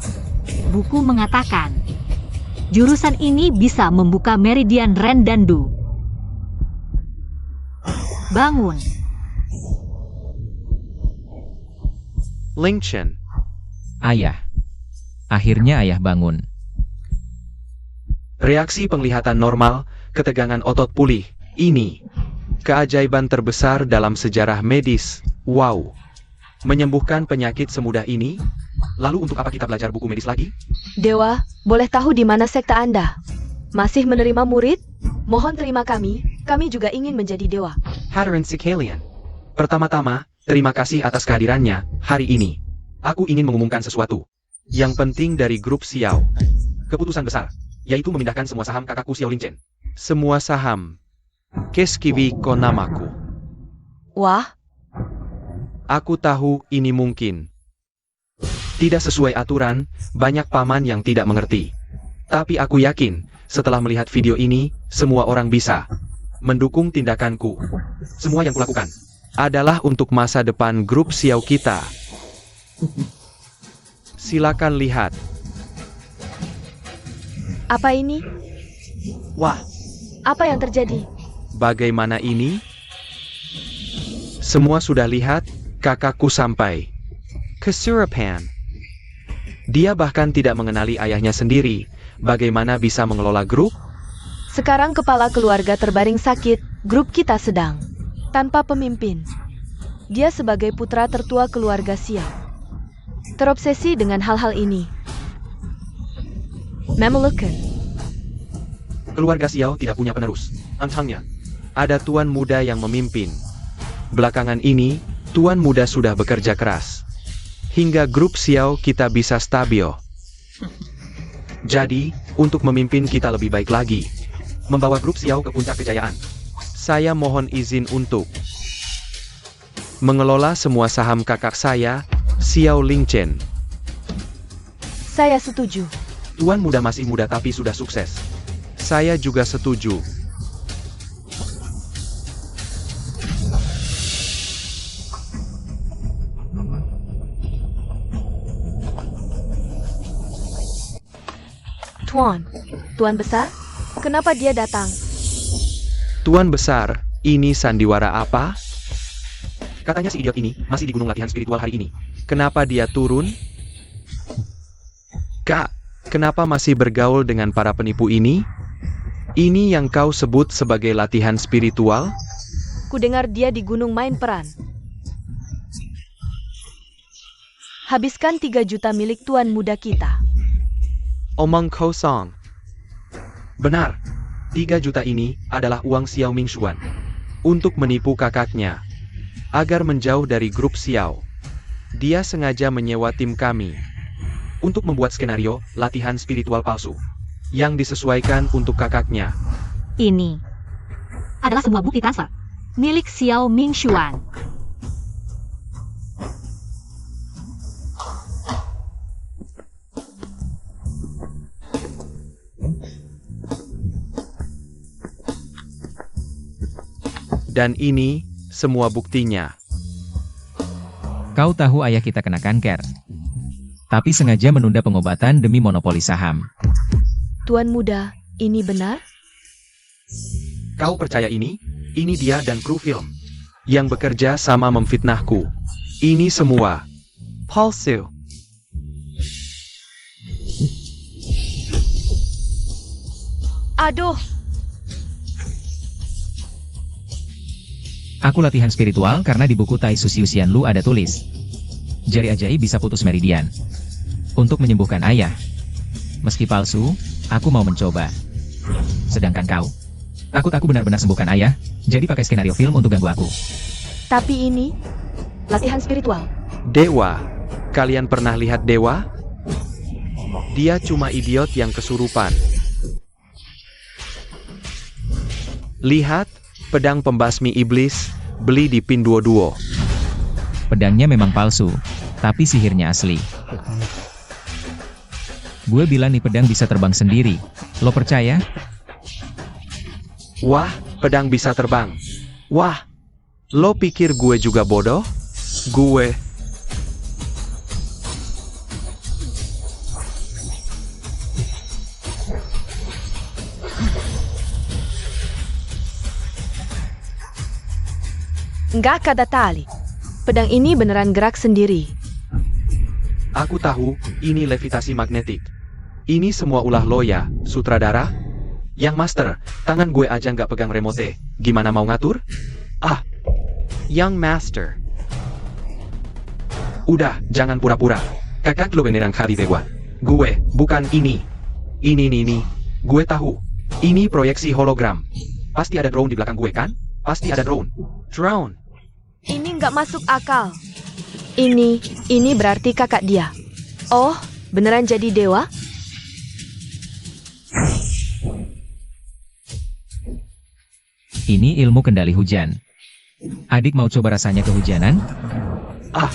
Buku mengatakan, jurusan ini bisa membuka meridian Ren dan Du. Bangun. Ling Chen, Ayah. Akhirnya ayah bangun. Reaksi penglihatan normal, ketegangan otot pulih. Ini keajaiban terbesar dalam sejarah medis. Wow. Menyembuhkan penyakit semudah ini? Lalu untuk apa kita belajar buku medis lagi? Dewa, boleh tahu di mana sekte Anda? Masih menerima murid? Mohon terima kami juga ingin menjadi dewa. Hadirin sekalian. Pertama-tama, terima kasih atas kehadirannya hari ini. Aku ingin mengumumkan sesuatu. Yang penting dari grup Xiao. Keputusan besar, yaitu memindahkan semua saham kakakku Xiao Lingchen. Semua saham. Keskiwi Konamaku. Wah, Aku tahu ini mungkin. Tidak sesuai aturan, banyak paman yang tidak mengerti. Tapi aku yakin, setelah melihat video ini, semua orang bisa mendukung tindakanku. Semua yang kulakukan Adalah untuk masa depan grup Xiao kita. Silakan lihat. apa ini? Wah, Apa yang terjadi? Bagaimana ini? Semua sudah lihat, kakakku sampai ke Surapan. Dia bahkan tidak mengenali ayahnya sendiri. Bagaimana bisa mengelola grup? Sekarang kepala keluarga terbaring sakit, grup kita sedang tanpa pemimpin. Dia sebagai putra tertua keluarga Xiao terobsesi dengan hal-hal ini. Memalukan. keluarga Xiao tidak punya penerus. Antangnya, Ada tuan muda yang memimpin. Belakangan ini, tuan muda sudah bekerja keras. Hingga grup Xiao kita bisa stabil. jadi, untuk memimpin kita lebih baik lagi. Membawa grup Xiao ke puncak kejayaan. Saya mohon izin untuk mengelola semua saham kakak saya, Xiao Lingchen. Saya setuju. Tuan muda masih muda tapi sudah sukses. Saya juga setuju. Tuan besar, kenapa dia datang? Tuan besar, ini sandiwara apa? Katanya si idiot ini masih di gunung latihan spiritual hari ini. Kenapa dia turun? Kak, kenapa masih bergaul dengan para penipu ini? Ini yang kau sebut sebagai latihan spiritual? Kudengar dia di gunung main peran. Habiskan 3 juta milik tuan muda kita. Omong kosong. Benar. 3 juta ini adalah uang Xiao Mingshuan. Untuk menipu kakaknya. Agar menjauh dari grup Xiao. Dia sengaja menyewa tim kami. Untuk membuat skenario latihan spiritual palsu. Yang disesuaikan untuk kakaknya. Ini adalah sebuah bukti transfer. milik Xiao Mingxuan. Dan ini semua buktinya. Kau tahu ayah kita kena kanker. Tapi sengaja menunda pengobatan demi monopoli saham. Tuan muda, ini benar? Kau percaya ini? Ini dia dan kru film. Yang bekerja sama memfitnahku. Ini semua palsu. Aduh, Aku latihan spiritual karena di buku Tai Susi Usian Lu ada tulis. Jari ajaib bisa putus meridian. Untuk menyembuhkan ayah. Meski palsu, aku mau mencoba. Sedangkan kau. Takut aku benar-benar sembuhkan ayah, jadi pakai skenario film untuk ganggu aku. tapi ini latihan spiritual. Dewa. Kalian pernah lihat dewa? Dia cuma idiot yang kesurupan. Lihat, pedang pembasmi iblis, beli di Pinduoduo. Pedangnya memang palsu, tapi sihirnya asli. Gue bilang nih pedang bisa terbang sendiri. Lo percaya? Wah, pedang bisa terbang. Wah, lo pikir gue juga bodoh? Gue... Nggak kata tali. Pedang ini beneran gerak sendiri. Aku tahu, ini levitasi magnetik. Ini semua ulah lo ya, sutradara? Yang master, tangan gue aja nggak pegang remote. Gimana mau ngatur? Ah, yang master. Udah, jangan pura-pura. Kakak lo beneran hari dewa. Gue, bukan ini. Ini. Gue tahu. Ini proyeksi hologram. Pasti ada drone di belakang gue kan? Pasti ada drone. Drone. Ini nggak masuk akal. Ini berarti kakak dia. Oh, beneran jadi dewa? Ini ilmu kendali hujan. Adik mau coba rasanya kehujanan? Ah.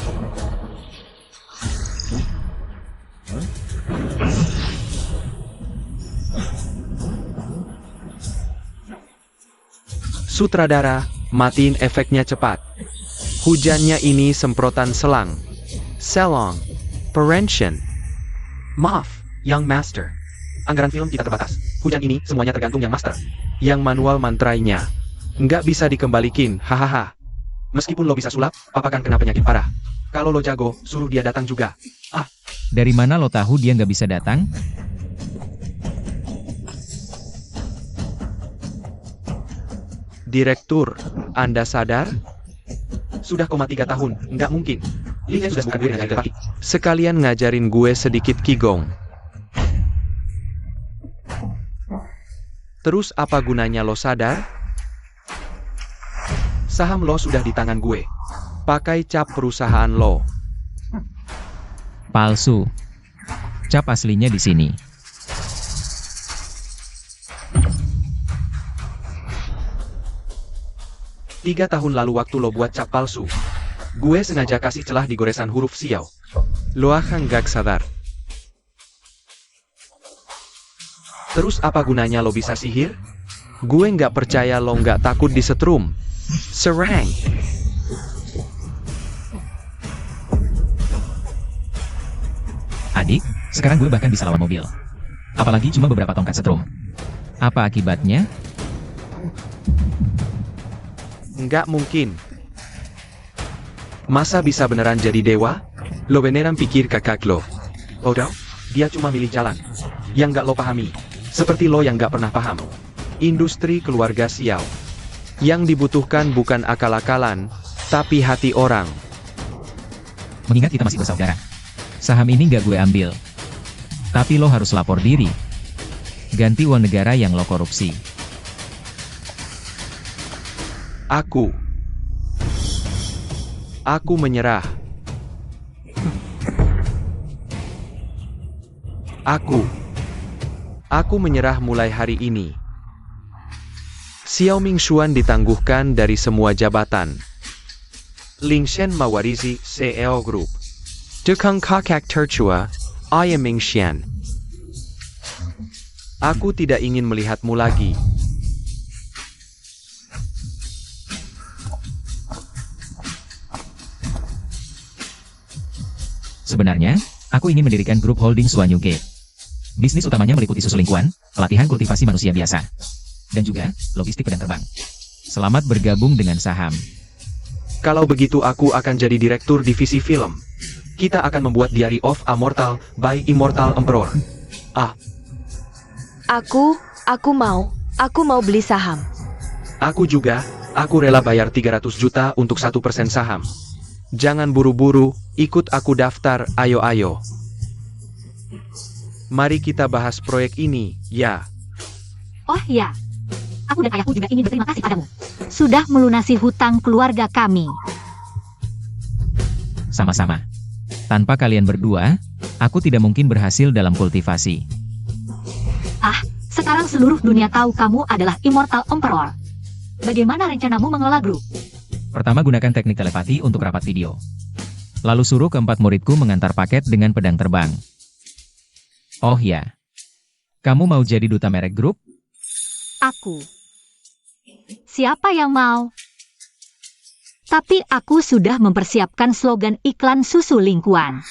Sutradara, matiin efeknya cepat. Hujannya ini semprotan selang. Selong. Parention. Maaf, Yang Master. Anggaran film kita terbatas. Hujan ini semuanya tergantung Yang Master. Yang manual mantrainya. Nggak bisa dikembalikin, hahaha. Meskipun lo bisa sulap, papa kan kena penyakit parah. Kalau lo jago, suruh dia datang juga. Ah, Dari mana lo tahu dia nggak bisa datang? Direktur, Anda sadar? sudah 3 tahun, nggak mungkin. Lilian sudah bukan gue dengan pagi. Sekalian ngajarin gue sedikit Qigong. Terus apa gunanya lo sadar? Saham lo sudah di tangan gue. Pakai cap perusahaan lo. Palsu. Cap aslinya di sini. Tiga tahun lalu waktu lo buat cap palsu, gue sengaja kasih celah di goresan huruf Xiao. Lo akan gak sadar. Terus apa gunanya lo bisa sihir? Gue nggak percaya lo nggak takut disetrum. Serang. Adik, sekarang gue bahkan bisa lawan mobil. Apalagi cuma beberapa tongkat setrum. Apa akibatnya? Nggak mungkin. Masa bisa beneran jadi dewa? Lo beneran pikir kakak lo? Udah, dia cuma milih jalan. Yang nggak lo pahami. Seperti lo yang nggak pernah paham. Industri keluarga Xiao. Yang dibutuhkan bukan akal-akalan, tapi hati orang. Mengingat kita masih bersaudara. Saham ini nggak gue ambil. Tapi lo harus lapor diri. Ganti uang negara yang lo korupsi. Aku menyerah. Aku menyerah mulai hari ini. Xiao Mingshuan ditangguhkan dari semua jabatan. Ling Shen mewarisi CEO Group. Tukang kakak tertua, I am Mingshan. Aku tidak ingin melihatmu lagi. Sebenarnya, aku ingin mendirikan grup holding Suanyu Gate. Bisnis utamanya meliputi susu lingkungan, pelatihan kultivasi manusia biasa, dan juga logistik pedang terbang. Selamat bergabung dengan saham. Kalau begitu aku akan jadi direktur divisi film. Kita akan membuat Diary of a Mortal by Immortal Emperor. Aku mau beli saham. Aku juga, aku rela bayar 300 juta untuk 1% saham. Jangan buru-buru, ikut aku daftar, ayo. Mari kita bahas proyek ini, ya. Oh ya, aku dan ayahku juga ingin berterima kasih padamu. Sudah melunasi hutang keluarga kami. Sama-sama. Tanpa kalian berdua, aku tidak mungkin berhasil dalam kultivasi. Sekarang seluruh dunia tahu kamu adalah Immortal Emperor. Bagaimana rencanamu mengelola grup? Pertama, gunakan teknik telepati untuk rapat video. Lalu suruh keempat muridku mengantar paket dengan pedang terbang. Oh ya, kamu mau jadi duta merek grup? Aku. Siapa yang mau? Tapi aku sudah mempersiapkan slogan iklan susu lingkungan.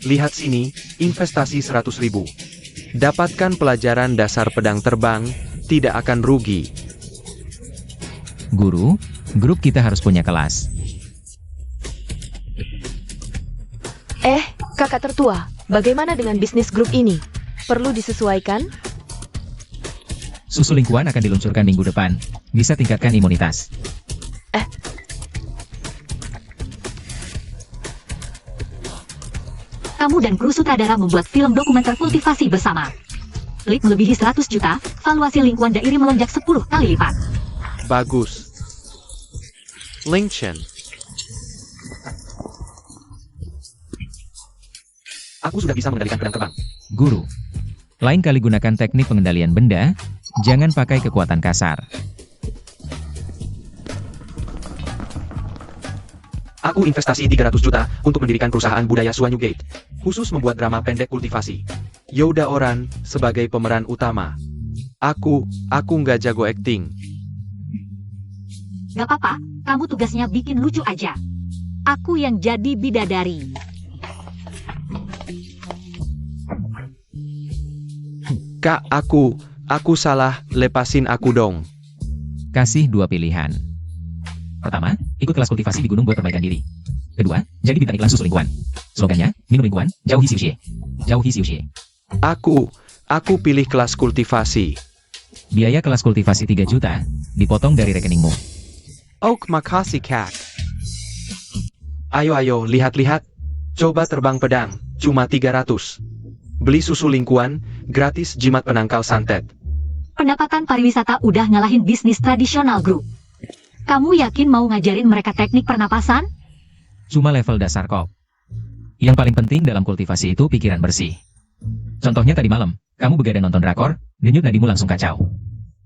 Lihat sini, investasi 100.000. Dapatkan pelajaran dasar pedang terbang, tidak akan rugi. Guru, grup kita harus punya kelas. Kakak tertua, bagaimana dengan bisnis grup ini? Perlu disesuaikan? Susu lingkungan akan diluncurkan minggu depan. Bisa tingkatkan imunitas. Kamu dan kru sutradara membuat film dokumenter kultivasi bersama. Klik melebihi 100 juta, valuasi lingkungan dairi melonjak 10 kali lipat. Bagus. Ling Chen, Aku sudah bisa mengendalikan pedang terbang. Guru, lain kali gunakan teknik pengendalian benda, jangan pakai kekuatan kasar. Aku investasi 300 juta untuk mendirikan perusahaan budaya Suanyu Gate. Khusus membuat drama pendek kultivasi. Yoda Oran sebagai pemeran utama. Aku nggak jago akting. Gak apa-apa, kamu tugasnya bikin lucu aja. Aku yang jadi bidadari. Kak, aku salah, lepasin aku dong. Kasih dua pilihan. Pertama, ikut kelas kultivasi di gunung buat perbaikan diri. Kedua, jadi bintang iklan susu lingkungan. Slogannya, minum lingkungan, jauhi siuxie. Jauhi siuxie. Aku pilih kelas kultivasi. Biaya kelas kultivasi 3 juta, dipotong dari rekeningmu. Makasih Kak. Ayo, lihat-lihat. Coba terbang pedang, cuma 300. Beli susu lingkungan, gratis jimat penangkal santet. Pendapatan pariwisata udah ngalahin bisnis tradisional grup. Kamu yakin mau ngajarin mereka teknik pernapasan? Cuma level dasar kok. Yang paling penting dalam kultivasi itu pikiran bersih. Contohnya tadi malam, kamu begadang nonton drakor, denyut nadimu langsung kacau.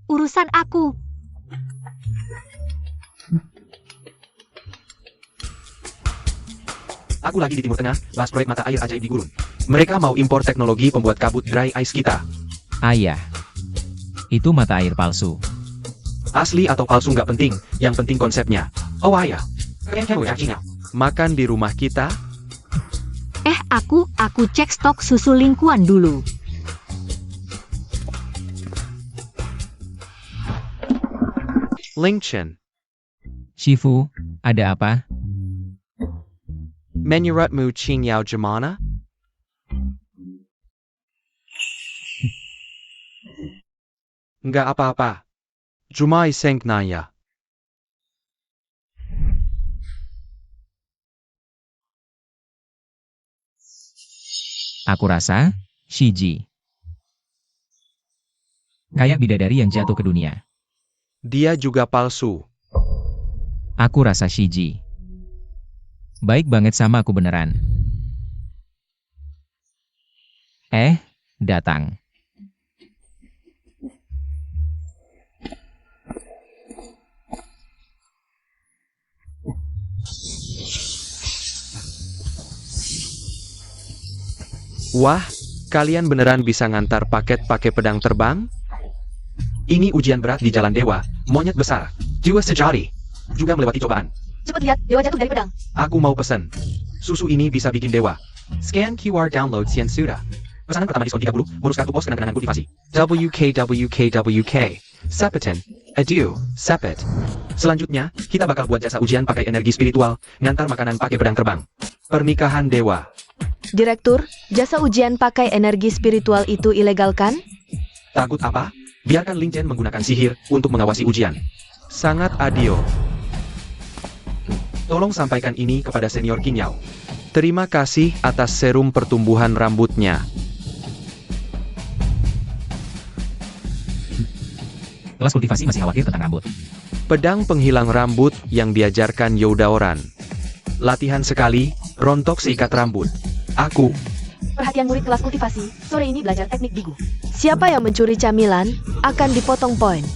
Urusan aku. Aku lagi di Timur Tengah, bahas proyek mata air ajaib di gurun. Mereka mau impor teknologi pembuat kabut dry ice kita. Ayah, itu mata air palsu. Asli atau palsu nggak penting, yang penting konsepnya. Oh ayah. Makan di rumah kita? Aku cek stok susu lingkungan dulu. Ling Chen, Shifu, ada apa? menurutmu Qing Yao gimana? Nggak apa-apa. Jumai Seng Naya. Aku rasa, Shiji. Kayak bidadari yang jatuh ke dunia. Dia juga palsu. Aku rasa Shiji. Baik banget sama aku beneran. Datang. Wah, kalian beneran bisa ngantar paket pakai pedang terbang? Ini ujian berat di Jalan Dewa, monyet besar. Jiwa sejati. Juga melewati cobaan. Cepat lihat, dewa jatuh dari pedang. Aku mau pesen. Susu ini bisa bikin dewa. Scan QR download Sien sudah. Pesanan pertama diskon 30, bonus kartu pos kenang-kenangan kultivasi. WK. Sepetin. Adieu, Sepet. Selanjutnya, kita bakal buat jasa ujian pakai energi spiritual, ngantar makanan pakai pedang terbang. Pernikahan dewa. Direktur, jasa ujian pakai energi spiritual itu ilegal kan? Takut apa? Biarkan Ling Chen menggunakan sihir untuk mengawasi ujian. Sangat adil. Tolong sampaikan ini kepada Senior King Yao. Terima kasih atas serum pertumbuhan rambutnya. Kelas kultivasi masih khawatir tentang rambut. Pedang penghilang rambut yang diajarkan Youdaoran. Latihan sekali, rontok seikat rambut. Aku. Perhatian murid kelas kultivasi, sore ini belajar teknik bigu. Siapa yang mencuri camilan, akan dipotong poin.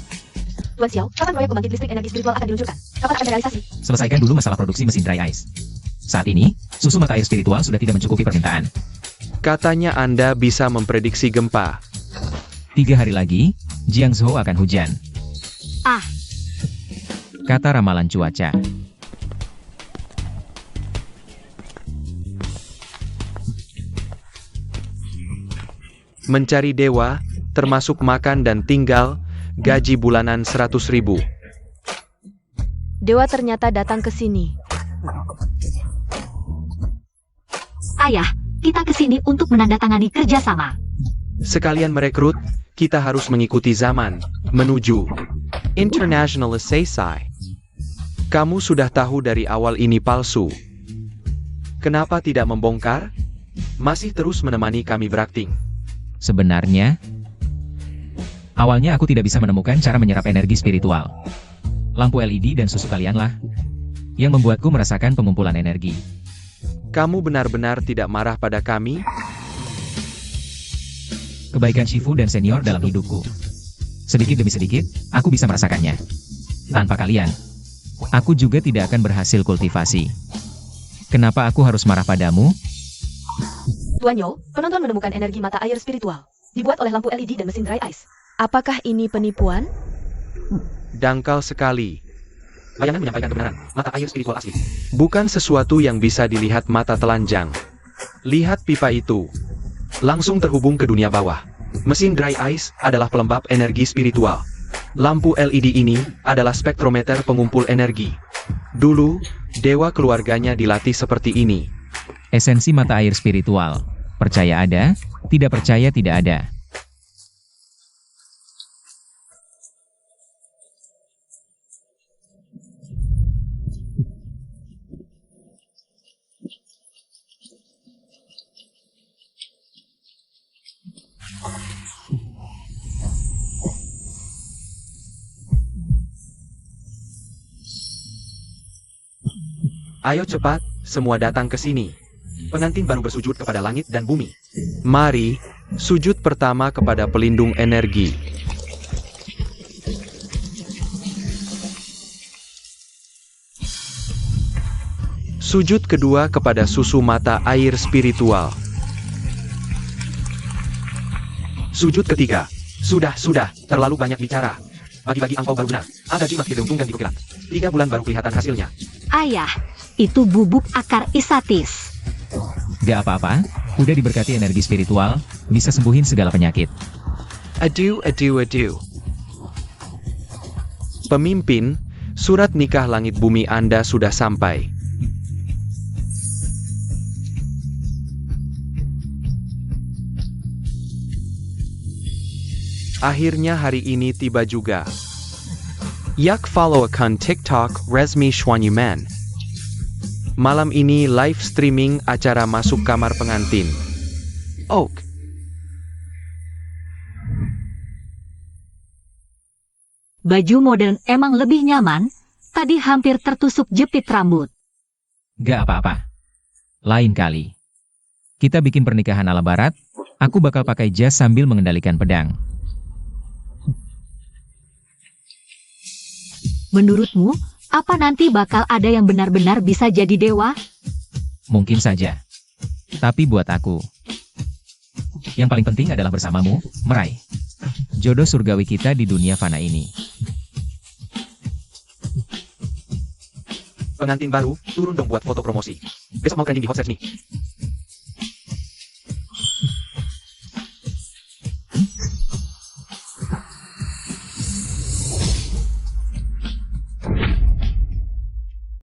Tuan Xiao, kapan proyek pembangkit listrik energi spiritual akan diluncurkan? Kapan akan realisasi? Selesaikan dulu masalah produksi mesin dry ice. Saat ini, susu mata air spiritual sudah tidak mencukupi permintaan. Katanya Anda bisa memprediksi gempa. 3 hari lagi, Jiangzhou akan hujan. Ah. Kata ramalan cuaca. Mencari dewa, termasuk makan dan tinggal, gaji bulanan 100.000. Dewa ternyata datang ke sini. Ayah, kita kesini untuk menandatangani kerjasama. Sekalian merekrut, kita harus mengikuti zaman, menuju internationalisasi. Kamu sudah tahu dari awal ini palsu. Kenapa tidak membongkar? Masih terus menemani kami berakting. Sebenarnya, awalnya aku tidak bisa menemukan cara menyerap energi spiritual. Lampu LED dan susu kalianlah yang membuatku merasakan pengumpulan energi. Kamu benar-benar tidak marah pada kami? Kebaikan Shifu dan senior dalam hidupku. Sedikit demi sedikit, aku bisa merasakannya. Tanpa kalian, aku juga tidak akan berhasil kultivasi. Kenapa aku harus marah padamu? Tuan Yo, penonton menemukan energi mata air spiritual. Dibuat oleh lampu LED dan mesin dry ice. Apakah ini penipuan? Dangkal sekali. Bayangan menyampaikan kebenaran, mata air spiritual asli. Bukan sesuatu yang bisa dilihat mata telanjang. Lihat pipa itu. Langsung terhubung ke dunia bawah. Mesin dry ice adalah pelembab energi spiritual. Lampu LED ini adalah spektrometer pengumpul energi. Dulu, dewa keluarganya dilatih seperti ini. Esensi mata air spiritual. Percaya ada, tidak percaya tidak ada. Ayo cepat, semua datang ke sini. Pengantin baru bersujud kepada langit dan bumi. Mari, sujud pertama kepada pelindung energi. Sujud kedua kepada susu mata air spiritual. Sujud ketiga. Sudah, terlalu banyak bicara. Bagi-bagi angpau baru benar. Ada jimat diuntung dan dikukilat. 3 bulan baru kelihatan hasilnya. Ayah, itu bubuk akar isatis. Gak apa-apa, udah diberkati energi spiritual, bisa sembuhin segala penyakit. Aduh. Pemimpin, surat nikah langit bumi Anda sudah sampai. Akhirnya hari ini tiba juga. Yak follow akun TikTok Resmi Shwanyuman. Malam ini live streaming acara masuk kamar pengantin. Oak. Baju modern emang lebih nyaman, tadi hampir tertusuk jepit rambut. Gak apa-apa. Lain kali. Kita bikin pernikahan ala barat, aku bakal pakai jas sambil mengendalikan pedang. Menurutmu, apa nanti bakal ada yang benar-benar bisa jadi dewa? Mungkin saja. Tapi buat aku, Yang paling penting adalah bersamamu, meraih jodoh surgawi kita di dunia fana ini. Pengantin baru, turun dong buat foto promosi. Besok mau trending di Hot Search nih.